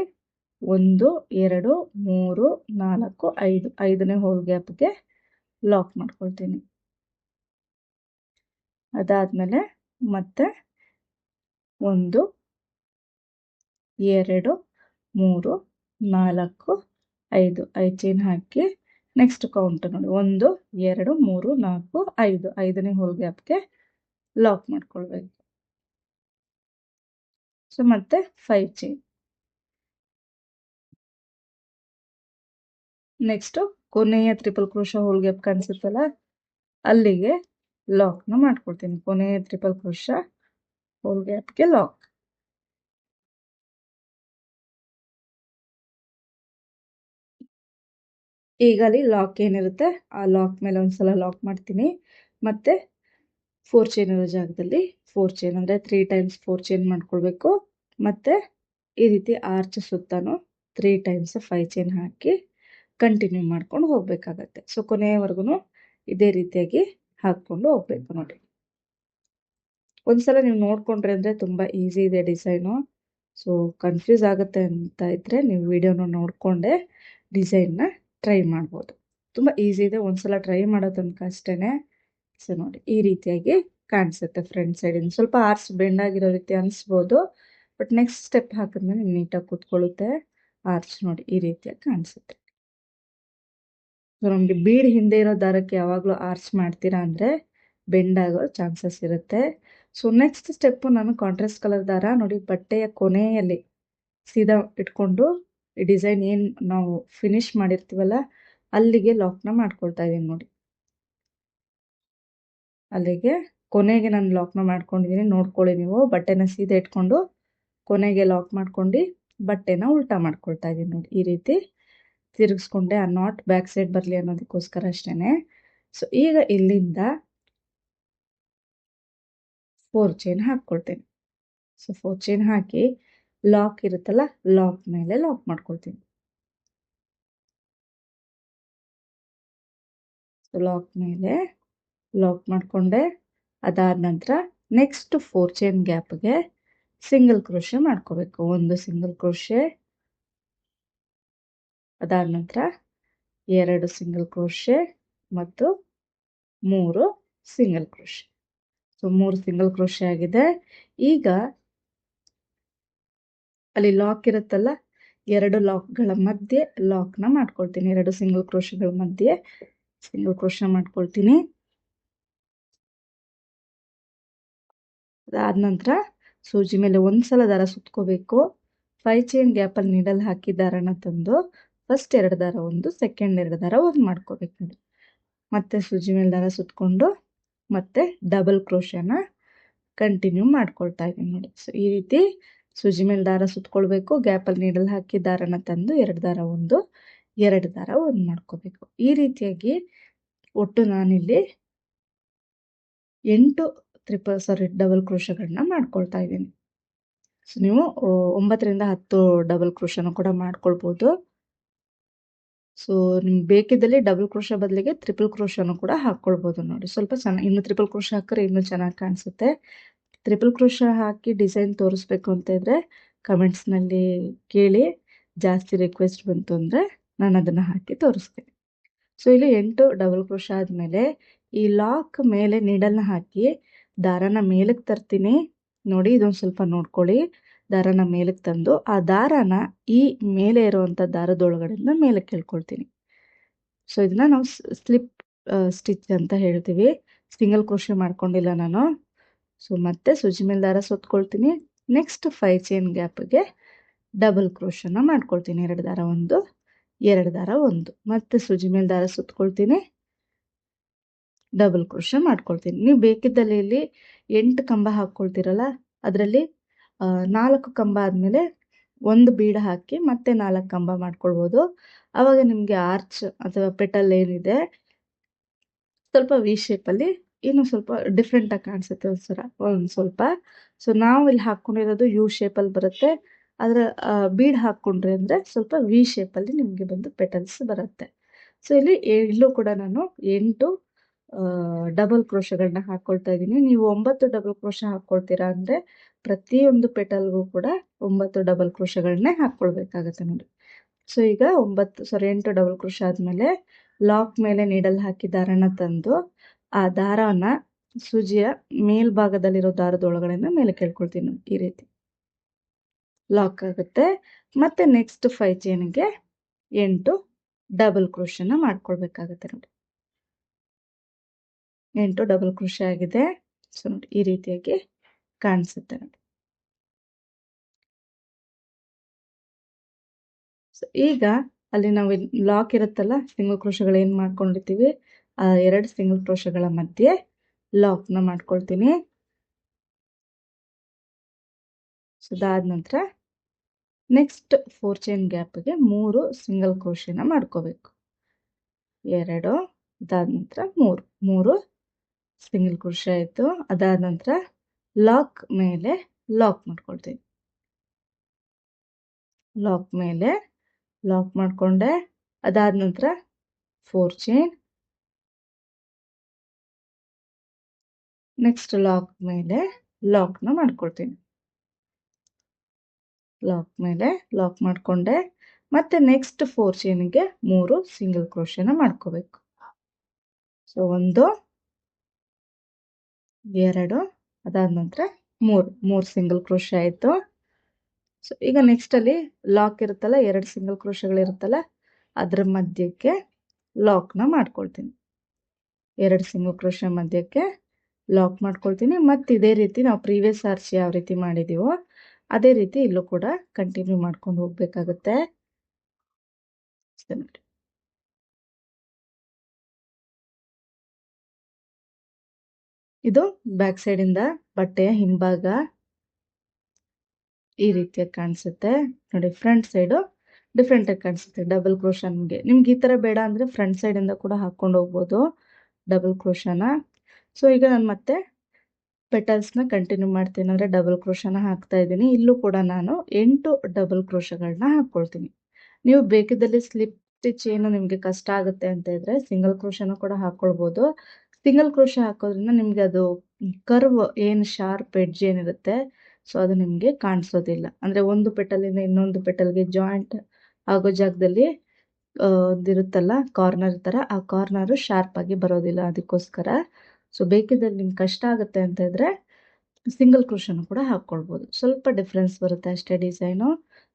1 2 3 4 5 5ನೇ ಹೋಲ್ ಗ್ಯಾಪ್ಗೆ ಲಾಕ್ ಮಾಡ್ಕೊಳ್ತೀನಿ. ಅದಾದ್ಮೇಲೆ ಮತ್ತೆ 1 2 3 4 5 ಚೈನ್ ಹಾಕಿ ನೆಕ್ಸ್ಟ್ ಕೌಂಟ್ ನೋಡಿ, 1 2 3 4 5 5ನೇ ಹೋಲ್ ಗ್ಯಾಪ್ಗೆ ಲಾಕ್ ಮಾಡ್ಕೊಳ್ಬೇಕು. ಸೊ ಮತ್ತೆ 5 ಚೈನ್. ನೆಕ್ಸ್ಟ್ ಕೊನೆಯ ಟ್ರಿಪಲ್ ಕ್ರೋಶಾ ಹೋಲ್ ಗ್ಯಾಪ್ ಕಾಣಿಸುತ್ತಲ್ಲ ಅಲ್ಲಿಗೆ ಲಾಕ್ನ ಮಾಡ್ಕೊಳ್ತೀನಿ. ಕೊನೆಯ ಟ್ರಿಪಲ್ ಕ್ರೋಶಾ ಹೋಲ್ ಗ್ಯಾಪ್ಗೆ ಲಾಕ್. ಈಗ ಅಲ್ಲಿ ಲಾಕ್ ಏನಿರುತ್ತೆ ಆ ಲಾಕ್ ಮೇಲೆ ಒಂದ್ಸಲ ಲಾಕ್ ಮಾಡ್ತೀನಿ. ಮತ್ತೆ 4 ಚೈನ್ ಇರೋ ಜಾಗದಲ್ಲಿ 4 ಚೈನ್ ಅಂದ್ರೆ 3 ಟೈಮ್ಸ್ 4 ಚೈನ್ ಮಾಡ್ಕೊಳ್ಬೇಕು. ಮತ್ತೆ ಈ ರೀತಿ ಆರ್ಚ್ ಸುತ್ತಾನು 3 ಟೈಮ್ಸ್ 5 ಚೈನ್ ಹಾಕಿ ಕಂಟಿನ್ಯೂ ಮಾಡ್ಕೊಂಡು ಹೋಗ್ಬೇಕಾಗತ್ತೆ. ಸೊ ಕೊನೆಯವರೆಗೂ ಇದೇ ರೀತಿಯಾಗಿ ಹಾಕೊಂಡು ಹೋಗ್ಬೇಕು ನೋಡಿ. ಒಂದ್ಸಲ ನೀವು ನೋಡ್ಕೊಂಡ್ರೆ ಅಂದ್ರೆ ತುಂಬಾ ಈಸಿ ಇದೆ ಡಿಸೈನು. ಸೊ ಕನ್ಫ್ಯೂಸ್ ಆಗುತ್ತೆ ಅಂತ ಇದ್ರೆ ನೀವು ವಿಡಿಯೋನ ನೋಡ್ಕೊಂಡೆ ಡಿಸೈನ್ನ ಟ್ರೈ ಮಾಡ್ಬೋದು. ತುಂಬಾ ಈಸಿ ಇದೆ, ಒಂದ್ಸಲ ಟ್ರೈ ಮಾಡೋ ತನಕ ಅಷ್ಟೇನೆ. ಸೊ ನೋಡಿ ಈ ರೀತಿಯಾಗಿ ಕಾಣಿಸುತ್ತೆ ಫ್ರಂಟ್ ಸೈಡ್ ಇಂದ. ಸ್ವಲ್ಪ ಆರ್ಚ್ ಬೆಂಡ್ ಆಗಿರೋ ರೀತಿ ಅನಿಸ್ಬೋದು, ಬಟ್ ನೆಕ್ಸ್ಟ್ ಸ್ಟೆಪ್ ಹಾಕಿದ್ಮೇಲೆ ನೀಟಾಗಿ ಕೂತ್ಕೊಳ್ಳುತ್ತೆ. ಆರ್ಚ್ ನೋಡಿ ಈ ರೀತಿಯಾಗಿ ಕಾಣಿಸುತ್ತೆ. ಸೊ ನಮಗೆ ಬೀಡ್ ಹಿಂದೆ ಇರೋ ದಾರಕ್ಕೆ ಯಾವಾಗಲೂ ಆರ್ಚ್ ಮಾಡ್ತೀರಾ ಅಂದರೆ ಬೆಂಡ್ ಆಗೋ ಚಾನ್ಸಸ್ ಇರುತ್ತೆ. ಸೊ ನೆಕ್ಸ್ಟ್ ಸ್ಟೆಪ್ಪು ನಾನು ಕಾಂಟ್ರಾಸ್ಟ್ ಕಲರ್ ದಾರ ನೋಡಿ ಬಟ್ಟೆಯ ಕೊನೆಯಲ್ಲಿ ಸೀದಾ ಇಟ್ಕೊಂಡು ಈ ಡಿಸೈನ್ ಏನು ನಾವು ಫಿನಿಶ್ ಮಾಡಿರ್ತೀವಲ್ಲ ಅಲ್ಲಿಗೆ ಲಾಕ್ನ ಮಾಡ್ಕೊಳ್ತಾ ಇದ್ದೀನಿ ನೋಡಿ. ಅಲ್ಲಿಗೆ ಕೊನೆಗೆ ನಾನು ಲಾಕ್ನ ಮಾಡ್ಕೊಂಡಿದ್ದೀನಿ, ನೋಡ್ಕೊಳ್ಳಿ ನೀವು. ಬಟ್ಟೆನ ಸೀದಾ ಇಟ್ಕೊಂಡು ಕೊನೆಗೆ ಲಾಕ್ ಮಾಡ್ಕೊಂಡು ಬಟ್ಟೆನ ಉಲ್ಟಾ ಮಾಡ್ಕೊಳ್ತಾ ಇದ್ದೀನಿ ನೋಡಿ. ಈ ರೀತಿ ತಿರುಗಿಸ್ಕೊಂಡೆ, ಆ ನಾಟ್ ಬ್ಯಾಕ್ ಸೈಡ್ ಬರಲಿ ಅನ್ನೋದಕ್ಕೋಸ್ಕರ ಅಷ್ಟೇನೆ. ಸೊ ಈಗ ಇಲ್ಲಿಂದ 4 ಚೈನ್ ಹಾಕ್ಕೊಳ್ತೇನೆ. ಸೊ 4 ಚೈನ್ ಹಾಕಿ ಲಾಕ್ ಇರುತ್ತಲ್ಲ ಲಾಕ್ ಮೇಲೆ ಲಾಕ್ ಮಾಡ್ಕೊಳ್ತೀನಿ. ಸೊ ಲಾಕ್ ಮೇಲೆ ಲಾಕ್ ಮಾಡ್ಕೊಂಡೆ. ಅದಾದ ನಂತರ ನೆಕ್ಸ್ಟ್ 4 ಚೈನ್ ಗ್ಯಾಪ್ಗೆ ಸಿಂಗಲ್ ಕ್ರೋಶೆ ಮಾಡ್ಕೋಬೇಕು. ಒಂದು ಸಿಂಗಲ್ ಕ್ರೋಶೆ, ಅದಾದ ನಂತರ 2 ಸಿಂಗಲ್ ಕ್ರೋಶೆ ಮತ್ತು 3 single crochet. So 3 single crochet ಆಗಿದೆ. ಈಗ ಅಲ್ಲಿ ಲಾಕ್ ಇರುತ್ತಲ್ಲ 2 ಲಾಕ್ಗಳ ಮಧ್ಯೆ ಲಾಕ್ನ ಮಾಡ್ಕೊಳ್ತೀನಿ. 2 ಸಿಂಗಲ್ ಕ್ರೋಶೆಗಳ ಮಧ್ಯೆ ಸಿಂಗಲ್ ಕ್ರೋಶೆ ಮಾಡ್ಕೊಳ್ತೀನಿ. ಅದಾದ ನಂತರ ಸೂಜಿ ಮೇಲೆ ಒಂದ್ಸಲ ದಾರ ಸುತ್ಕೋಬೇಕು. 5 ಚೈನ್ ಗ್ಯಾಪಲ್ಲಿ ನೀಡಲ್ ಹಾಕಿ ದಾರನ ತಂದು ಫಸ್ಟ್ 2 ದಾರ ಒಂದು, ಸೆಕೆಂಡ್ 2 ದಾರ ಒಂದು ಮಾಡ್ಕೋಬೇಕು ನೋಡಿ. ಮತ್ತೆ ಸೂಜಿ ಮೇಲೆ ದಾರ ಸುತ್ಕೊಂಡು ಮತ್ತೆ ಡಬಲ್ ಕ್ರೋಶೆನ ಕಂಟಿನ್ಯೂ ಮಾಡ್ಕೊಳ್ತಾ ಇದ್ದೀನಿ ನೋಡಿ. ಸೊ ಈ ರೀತಿ ಸೂಜಿ ಮೇಲೆ ದಾರ ಸುತ್ಕೊಳ್ಬೇಕು, ಗ್ಯಾಪಲ್ಲಿ ನೀಡಲ್ ಹಾಕಿ ದಾರನ ತಂದು 2 ದಾರ ಒಂದು, 2 ದಾರ ಒಂದು ಮಾಡ್ಕೋಬೇಕು. ಈ ರೀತಿಯಾಗಿ ಒಟ್ಟು ನಾನಿಲ್ಲಿ 8 ಡಬಲ್ ಕ್ರೋಶೆಗಳನ್ನ ಮಾಡ್ಕೊಳ್ತಾ ಇದ್ದೀನಿ. ಸೊ ನೀವು 9ರಿಂದ 10 ಡಬಲ್ ಕ್ರೋಶನು ಕೂಡ ಮಾಡ್ಕೊಳ್ಬೋದು. ಸೊ ನಿಮ್ಗೆ ಬೇಕಿದ್ದಲ್ಲಿ ಡಬಲ್ ಕ್ರೋಶ ಬದಲಿಗೆ ಟ್ರಿಪಲ್ ಕ್ರೋಶನು ಕೂಡ ಹಾಕ್ಕೊಳ್ಬೋದು ನೋಡಿ. ಸ್ವಲ್ಪ ಚೆನ್ನಾಗಿ ಇನ್ನು ಟ್ರಿಪಲ್ ಕ್ರೋಶ ಹಾಕಿದ್ರೆ ಇನ್ನೂ ಚೆನ್ನಾಗಿ ಕಾಣಿಸುತ್ತೆ. ಟ್ರಿಪಲ್ ಕ್ರೋಶ ಹಾಕಿ ಡಿಸೈನ್ ತೋರಿಸ್ಬೇಕು ಅಂತ ಇದ್ರೆ ಕಮೆಂಟ್ಸ್ನಲ್ಲಿ ಕೇಳಿ. ಜಾಸ್ತಿ ರಿಕ್ವೆಸ್ಟ್ ಬಂತು ಅಂದರೆ ನಾನು ಅದನ್ನು ಹಾಕಿ ತೋರಿಸ್ತೀನಿ. ಸೊ ಇಲ್ಲಿ 8 ಡಬಲ್ ಕ್ರೋಶ ಆದಮೇಲೆ ಈ ಲಾಕ್ ಮೇಲೆ ನೀಡಲ್ನ ಹಾಕಿ ದಾರನ ಮೇಲಕ್ಕೆ ತರ್ತೀನಿ ನೋಡಿ. ಇದೊಂದು ಸ್ವಲ್ಪ ನೋಡ್ಕೊಳ್ಳಿ. ದಾರನ ಮೇಲಕ್ಕೆ ತಂದು ಆ ದಾರನ ಈ ಮೇಲೆ ಇರುವಂಥ ದಾರದೊಳಗಡೆಯಿಂದ ಮೇಲಕ್ಕೆ ಎಳ್ಕೊಳ್ತೀನಿ. ಸೊ ಇದನ್ನ ನಾವು ಸ್ಲಿಪ್ ಸ್ಟಿಚ್ ಅಂತ ಹೇಳ್ತೀವಿ. ಸಿಂಗಲ್ ಕ್ರೋಶ ಮಾಡ್ಕೊಂಡಿಲ್ಲ ನಾನು. ಸೊ ಮತ್ತೆ ಸೂಜಿ ಮೇಲೆ ದಾರ ಸುತ್ಕೊಳ್ತೀನಿ. ನೆಕ್ಸ್ಟ್ 5 ಚೈನ್ ಗ್ಯಾಪ್ಗೆ ಡಬಲ್ ಕ್ರೋಶನ ಮಾಡ್ಕೊಳ್ತೀನಿ. 2 ದಾರ 1, 2 ದಾರ 1, ಮತ್ತೆ ಸೂಜಿ ಮೇಲೆ ದಾರ ಸುತ್ಕೊಳ್ತೀನಿ, ಡಬಲ್ ಕ್ರೋಶ ಮಾಡ್ಕೊಳ್ತೀನಿ. ನೀವು ಬೇಕಿದ್ದಲ್ಲಿ ಇಲ್ಲಿ 8 ಕಂಬ ಹಾಕ್ಕೊಳ್ತೀರಲ್ಲ, ಅದರಲ್ಲಿ 4 ಕಂಬ ಆದಮೇಲೆ 1 ಬೀಡ್ ಹಾಕಿ ಮತ್ತೆ 4 ಕಂಬ ಮಾಡ್ಕೊಳ್ಬೋದು. ಆವಾಗ ನಿಮಗೆ ಆರ್ಚ್ ಅಥವಾ ಪೆಟಲ್ ಏನಿದೆ ಸ್ವಲ್ಪ ವಿ ಶೇಪಲ್ಲಿ ಇನ್ನೂ ಸ್ವಲ್ಪ ಡಿಫ್ರೆಂಟಾಗಿ ಕಾಣಿಸುತ್ತೆ ಒಂದು ಸ್ವಲ್ಪ. ಸೊ ನಾವು ಇಲ್ಲಿ ಹಾಕ್ಕೊಂಡಿರೋದು ಯು ಶೇಪಲ್ಲಿ ಬರುತ್ತೆ. ಅದರ ಬೀಡ್ ಹಾಕ್ಕೊಂಡ್ರಿ ಅಂದರೆ ಸ್ವಲ್ಪ ವಿ ಶೇಪಲ್ಲಿ ನಿಮಗೆ ಬಂದು ಪೆಟಲ್ಸ್ ಬರುತ್ತೆ. ಸೊ ಇಲ್ಲೂ ಕೂಡ ನಾನು 8 ಡಬಲ್ ಕ್ರೋಶಗಳನ್ನ ಹಾಕ್ಕೊಳ್ತಾ ಇದ್ದೀನಿ. ನೀವು 9 ಡಬಲ್ ಕ್ರೋಶ ಹಾಕ್ಕೊಳ್ತೀರಾ ಅಂದರೆ ಪ್ರತಿಯೊಂದು ಪೆಟಲ್ಗೂ ಕೂಡ 9 ಡಬಲ್ ಕ್ರೋಶಗಳನ್ನೇ ಹಾಕ್ಕೊಳ್ಬೇಕಾಗತ್ತೆ ನೋಡಿ. ಸೊ ಈಗ 8 ಡಬಲ್ ಕ್ರೋಶ ಆದಮೇಲೆ ಲಾಕ್ ಮೇಲೆ ನೀಡಲ್ ಹಾಕಿ ದಾರನ ತಂದು ಆ ದಾರನ ಸೂಜಿಯ ಮೇಲ್ಭಾಗದಲ್ಲಿರೋ ದಾರದ ಒಳಗಡೆನ ಮೇಲೆ ಕೇಳ್ಕೊಳ್ತೀನಿ. ಈ ರೀತಿ ಲಾಕ್ ಆಗುತ್ತೆ. ಮತ್ತೆ ನೆಕ್ಸ್ಟ್ 5 ಚೈನ್ಗೆ 8 ಡಬಲ್ ಕ್ರೋಶನ ಮಾಡ್ಕೊಳ್ಬೇಕಾಗತ್ತೆ ನೋಡಿ. 8 ಡಬಲ್ ಕ್ರೋಶ ಆಗಿದೆ. ಸೊ ನೋಡಿ ಈ ರೀತಿಯಾಗಿ ಕಾಣಿಸುತ್ತೆ ನೋಡಿ. ಸೊ ಈಗ ಅಲ್ಲಿ ನಾವು ಲಾಕ್ ಇರುತ್ತಲ್ಲ, ಸಿಂಗಲ್ ಕ್ರೋಶಗಳು ಏನು ಮಾಡ್ಕೊಂಡಿರ್ತೀವಿ ಆ 2 ಸಿಂಗಲ್ ಕ್ರೋಶಗಳ ಮಧ್ಯೆ ಲಾಕ್ನ ಮಾಡ್ಕೊಳ್ತೀನಿ. ಸೊ ಅದಾದ ನಂತರ ನೆಕ್ಸ್ಟ್ 4 ಚೈನ್ ಗ್ಯಾಪ್ಗೆ 3 ಸಿಂಗಲ್ ಕ್ರೋಶನ ಮಾಡ್ಕೋಬೇಕು. 2, ಅದಾದ ನಂತರ 3 ಸಿಂಗಲ್ ಕ್ರೋಶ ಆಯಿತು. ಅದಾದ ನಂತರ ಲಾಕ್ ಮೇಲೆ ಲಾಕ್ ಮಾಡ್ಕೊಳ್ತೀನಿ. ಲಾಕ್ ಮೇಲೆ ಲಾಕ್ ಮಾಡಿಕೊಂಡೆ. ಅದಾದ ನಂತರ 4 ಚೈನ್, ನೆಕ್ಸ್ಟ್ ಲಾಕ್ ಮೇಲೆ ಲಾಕ್ನ ಮಾಡ್ಕೊಳ್ತೀನಿ. ಲಾಕ್ ಮೇಲೆ ಲಾಕ್ ಮಾಡಿಕೊಂಡೆ. ಮತ್ತೆ ನೆಕ್ಸ್ಟ್ 4 ಚೈನ್ಗೆ 3 ಸಿಂಗಲ್ ಕ್ರೋಶನ ಮಾಡ್ಕೋಬೇಕು. ಸೊ 1, 2, ಅದಾದ ನಂತರ 3 ಸಿಂಗಲ್ ಕ್ರೋಶ ಆಯಿತು. ಸೊ ಈಗ ನೆಕ್ಸ್ಟ್ ಅಲ್ಲಿ ಲಾಕ್ ಇರುತ್ತಲ್ಲ, 2 ಸಿಂಗಲ್ ಕ್ರೋಶಗಳಿರುತ್ತಲ್ಲ, ಅದರ ಮಧ್ಯಕ್ಕೆ ಲಾಕ್ನ ಮಾಡ್ಕೊಳ್ತೀನಿ. 2 ಸಿಂಗಲ್ ಕ್ರೋಶ ಮಧ್ಯಕ್ಕೆ ಲಾಕ್ ಮಾಡ್ಕೊಳ್ತೀನಿ. ಮತ್ತು ಇದೇ ರೀತಿ ನಾವು ಪ್ರೀವಿಯಸ್ ಆರ್ಚ್ ಯಾವ ರೀತಿ ಮಾಡಿದೀವೋ ಅದೇ ರೀತಿ ಇಲ್ಲೂ ಕೂಡ ಕಂಟಿನ್ಯೂ ಮಾಡ್ಕೊಂಡು ಹೋಗ್ಬೇಕಾಗುತ್ತೆ. ಇದು ಬ್ಯಾಕ್ ಸೈಡಿಂದ ಬಟ್ಟೆಯ ಹಿಂಭಾಗ ಈ ರೀತಿಯಾಗಿ ಕಾಣಿಸುತ್ತೆ ನೋಡಿ. ಫ್ರಂಟ್ ಸೈಡು ಡಿಫ್ರೆಂಟಾಗಿ ಕಾಣಿಸುತ್ತೆ. ಡಬಲ್ ಕ್ರೋಶ ನಿಮ್ಗೆ ಈ ಥರ ಬೇಡ ಅಂದರೆ ಫ್ರಂಟ್ ಸೈಡಿಂದ ಕೂಡ ಹಾಕ್ಕೊಂಡು ಹೋಗ್ಬೋದು ಡಬಲ್ ಕ್ರೋಶನ. ಸೊ ಈಗ ನಾನು ಮತ್ತೆ ಪೆಟಲ್ಸ್ನ ಕಂಟಿನ್ಯೂ ಮಾಡ್ತೀನಿ. ಅಂದರೆ ಡಬಲ್ ಕ್ರೋಶನ ಹಾಕ್ತಾ ಇದ್ದೀನಿ. ಇಲ್ಲೂ ಕೂಡ ನಾನು 8 ಡಬಲ್ ಕ್ರೋಶಗಳನ್ನ ಹಾಕ್ಕೊಳ್ತೀನಿ. ನೀವು ಬೇಕಿದ್ದಲ್ಲಿ ಸ್ಲಿಪ್ ಸ್ಟಿಚ್ ಏನು ನಿಮಗೆ ಕಷ್ಟ ಆಗುತ್ತೆ ಅಂತ ಇದ್ರೆ ಸಿಂಗಲ್ ಕ್ರೋಶನ ಕೂಡ ಹಾಕ್ಕೊಳ್ಬೋದು. ಸಿಂಗಲ್ ಕ್ರೋಶ ಹಾಕೋದ್ರಿಂದ ನಿಮಗೆ ಅದು ಕರ್ವ್ ಏನು ಶಾರ್ಪ್ ಎಡ್ಜ್ ಏನಿರುತ್ತೆ ಸೊ ಅದು ನಿಮಗೆ ಕಾಣಿಸೋದಿಲ್ಲ. ಅಂದರೆ ಒಂದು ಪೆಟಲಿಂದ ಇನ್ನೊಂದು ಪೆಟಲ್ಗೆ ಜಾಯಿಂಟ್ ಆಗೋ ಜಾಗದಲ್ಲಿ ಇರುತ್ತಲ್ಲ ಕಾರ್ನರ್ ಥರ, ಆ ಕಾರ್ನರು ಶಾರ್ಪ್ ಆಗಿ ಬರೋದಿಲ್ಲ. ಅದಕ್ಕೋಸ್ಕರ ಸೊ ಬೇಕಿದ್ದಲ್ಲಿ ನಿಮ್ಗೆ ಕಷ್ಟ ಆಗುತ್ತೆ ಅಂತ ಇದ್ರೆ ಸಿಂಗಲ್ ಕ್ರೋಶನು ಕೂಡ ಹಾಕ್ಕೊಳ್ಬೋದು. ಸ್ವಲ್ಪ ಡಿಫ್ರೆನ್ಸ್ ಬರುತ್ತೆ ಅಷ್ಟೇ ಡಿಸೈನು.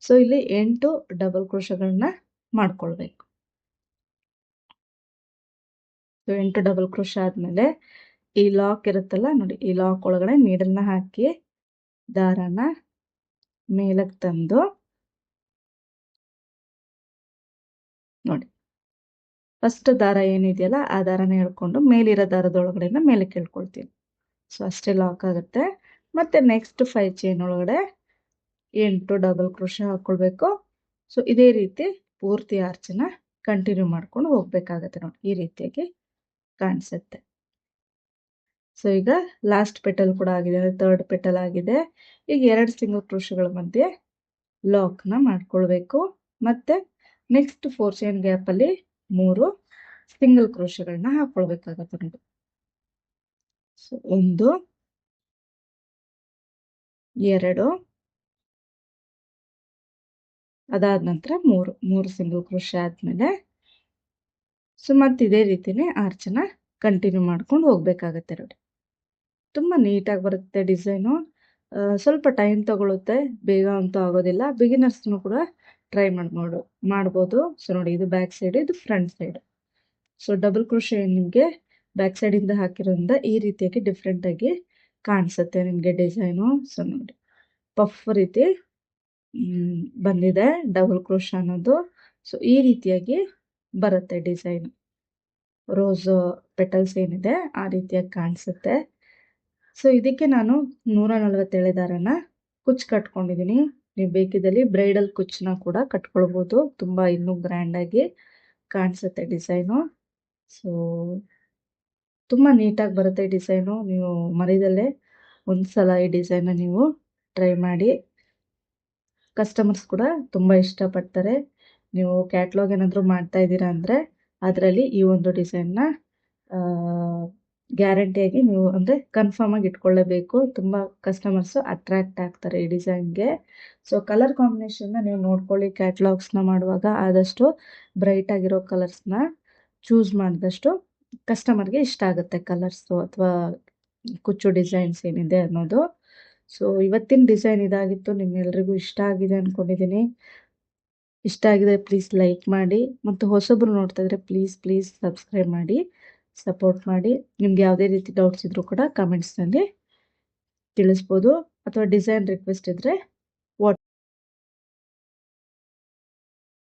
ಸೊ ಇಲ್ಲಿ 8 ಡಬಲ್ ಕ್ರೋಶಗಳನ್ನ ಮಾಡ್ಕೊಳ್ಬೇಕು. ಸೊ 8 ಡಬಲ್ ಕ್ರೋಶ ಆದಮೇಲೆ ಈ ಲಾಕ್ ಇರುತ್ತಲ್ಲ ನೋಡಿ, ಈ ಲಾಕ್ ಒಳಗಡೆ ನೀಡಲ್ನ ಹಾಕಿ ದಾರನ ಮೇಲಕ್ಕೆ ತಂದು ನೋಡಿ, ಫಸ್ಟ್ ದಾರ ಏನಿದೆಯಲ್ಲ ಆ ದಾರನ ಹೇಳ್ಕೊಂಡು ಮೇಲಿರೋ ದಾರದೊಳಗಡೆಯಿಂದ ಮೇಲೆ ಕೇಳ್ಕೊಳ್ತೀನಿ. ಸೊ ಅಷ್ಟೇ ಲಾಕ್ ಆಗುತ್ತೆ. ಮತ್ತೆ ನೆಕ್ಸ್ಟ್ 5 ಚೈನ್ ಒಳಗಡೆ 8 ಡಬಲ್ ಕ್ರೋಶ ಹಾಕ್ಕೊಳ್ಬೇಕು. ಸೊ ಇದೇ ರೀತಿ ಪೂರ್ತಿ ಆರ್ಚನ್ನ ಕಂಟಿನ್ಯೂ ಮಾಡ್ಕೊಂಡು ಹೋಗ್ಬೇಕಾಗತ್ತೆ ನೋಡಿ. ಈ ರೀತಿಯಾಗಿ ಕಾಣಿಸುತ್ತೆ. ಸೊ ಈಗ ಲಾಸ್ಟ್ ಪೆಟಲ್ ಕೂಡ ಆಗಿದೆ, ಥರ್ಡ್ ಪೆಟಲ್ ಆಗಿದೆ. ಈಗ 2 ಸಿಂಗಲ್ ಕ್ರೋಶಗಳ ಮಧ್ಯೆ ಲಾಕ್ನ ಮಾಡ್ಕೊಳ್ಬೇಕು. ಮತ್ತೆ ನೆಕ್ಸ್ಟ್ 4 ಚೈನ್ ಗ್ಯಾಪಲ್ಲಿ 3 ಸಿಂಗಲ್ ಕ್ರೋಶಗಳನ್ನ ಹಾಕೊಳ್ಬೇಕಾಗತ್ತೆ ನೋಡಿ. ಸೊ 1 2 ಅದಾದ ನಂತರ 3 ಸಿಂಗಲ್ ಕ್ರೋಶೆ ಆದ್ಮೇಲೆ ಸೊ ಮತ್ತೆ ಇದೇ ರೀತಿನೇ ಆರ್ಚನ್ನ ಕಂಟಿನ್ಯೂ ಮಾಡ್ಕೊಂಡು ಹೋಗ್ಬೇಕಾಗತ್ತೆ ನೋಡಿ. ತುಂಬಾ ನೀಟಾಗಿ ಬರುತ್ತೆ ಡಿಸೈನು. ಸ್ವಲ್ಪ ಟೈಮ್ ತಗೊಳುತ್ತೆ, ಬೇಗ ಅಂತೂ ಆಗೋದಿಲ್ಲ. ಬಿಗಿನರ್ಸ್ನು ಕೂಡ ಟ್ರೈ ಮಾಡ್ಬೋದು. ಸೊ ನೋಡಿ, ಇದು ಬ್ಯಾಕ್ ಸೈಡ್, ಇದು front side. So double crochet ನಿಮಗೆ ಬ್ಯಾಕ್ ಸೈಡಿಂದ ಹಾಕಿರೋದ್ರಿಂದ ಈ ರೀತಿಯಾಗಿ ಡಿಫ್ರೆಂಟ್ ಆಗಿ ಕಾಣಿಸುತ್ತೆ ನಿಮಗೆ ಡಿಸೈನು. ಸೊ ನೋಡಿ, ಪಫ್ ರೀತಿ ಬಂದಿದೆ ಡಬಲ್ ಕ್ರೋಶ ಅನ್ನೋದು. ಸೊ ಈ ರೀತಿಯಾಗಿ ಬರುತ್ತೆ ಡಿಸೈನ್. ರೋಸ್ ಪೆಟಲ್ಸ್ ಏನಿದೆ ಆ ರೀತಿಯಾಗಿ ಕಾಣಿಸುತ್ತೆ. ಸೊ ಇದಕ್ಕೆ ನಾನು 147 ದಾರನ ಕುಚ್ಚು ಕಟ್ಕೊಂಡಿದ್ದೀನಿ. ನೀವು ಬೇಕಿದ್ದಲ್ಲಿ ಬ್ರೈಡಲ್ ಕುಚ್ಚನ್ನ ಕೂಡ ಕಟ್ಕೊಳ್ಬೋದು. ತುಂಬಾ ಇನ್ನೂ ಗ್ರ್ಯಾಂಡ್ ಆಗಿ ಕಾಣಿಸುತ್ತೆ ಡಿಸೈನು. ಸೊ ತುಂಬಾ ನೀಟಾಗಿ ಬರುತ್ತೆ ಡಿಸೈನು. ನೀವು ಮರಿದಲ್ಲೇ ಒಂದ್ಸಲ ಈ ಡಿಸೈನ್ನ ನೀವು ಟ್ರೈ ಮಾಡಿ. ಕಸ್ಟಮರ್ಸ್ ಕೂಡ ತುಂಬಾ ಇಷ್ಟಪಡ್ತಾರೆ. ನೀವು ಕ್ಯಾಟ್ಲಾಗ್ ಏನಾದರೂ ಮಾಡ್ತಾ ಇದ್ದೀರಾ ಅಂದರೆ ಅದರಲ್ಲಿ ಈ ಒಂದು ಡಿಸೈನ್ನ ಗ್ಯಾರಂಟಿಯಾಗಿ ನೀವು ಅಂದರೆ ಕನ್ಫರ್ಮ್ ಆಗಿ ಇಟ್ಕೊಳ್ಳೇಬೇಕು. ತುಂಬ ಕಸ್ಟಮರ್ಸು ಅಟ್ರಾಕ್ಟ್ ಆಗ್ತಾರೆ ಈ ಡಿಸೈನ್ಗೆ. ಸೊ ಕಲರ್ ಕಾಂಬಿನೇಷನ್ನ ನೀವು ನೋಡ್ಕೊಳ್ಳಿ. ಕ್ಯಾಟ್ಲಾಗ್ಸ್ನ ಮಾಡುವಾಗ ಆದಷ್ಟು ಬ್ರೈಟ್ ಆಗಿರೋ ಕಲರ್ಸ್ನ ಚೂಸ್ ಮಾಡಿದಷ್ಟು ಕಸ್ಟಮರ್ಗೆ ಇಷ್ಟ ಆಗುತ್ತೆ ಕಲರ್ಸು ಅಥವಾ ಕುಚ್ಚು ಡಿಸೈನ್ಸ್ ಏನಿದೆ ಅನ್ನೋದು. ಸೊ ಇವತ್ತಿನ ಡಿಸೈನ್ ಇದಾಗಿತ್ತು. ನಿಮ್ಮೆಲ್ರಿಗೂ ಇಷ್ಟ ಆಗಿದೆ ಅಂದ್ಕೊಂಡಿದ್ದೀನಿ. ಇಷ್ಟ ಆಗಿದೆ ಪ್ಲೀಸ್ ಲೈಕ್ ಮಾಡಿ, ಮತ್ತು ಹೊಸಬ್ರು ನೋಡ್ತಾ ಇದ್ರೆ ಪ್ಲೀಸ್ ಸಬ್ಸ್ಕ್ರೈಬ್ ಮಾಡಿ, ಸಪೋರ್ಟ್ ಮಾಡಿ. ನಿಮ್ಗೆ ಯಾವುದೇ ರೀತಿ ಡೌಟ್ಸ್ ಇದ್ರೂ ಕೂಡ ಕಮೆಂಟ್ಸ್ನಲ್ಲಿ ತಿಳಿಸ್ಬೋದು, ಅಥವಾ ಡಿಸೈನ್ ರಿಕ್ವೆಸ್ಟ್ ಇದ್ದರೆ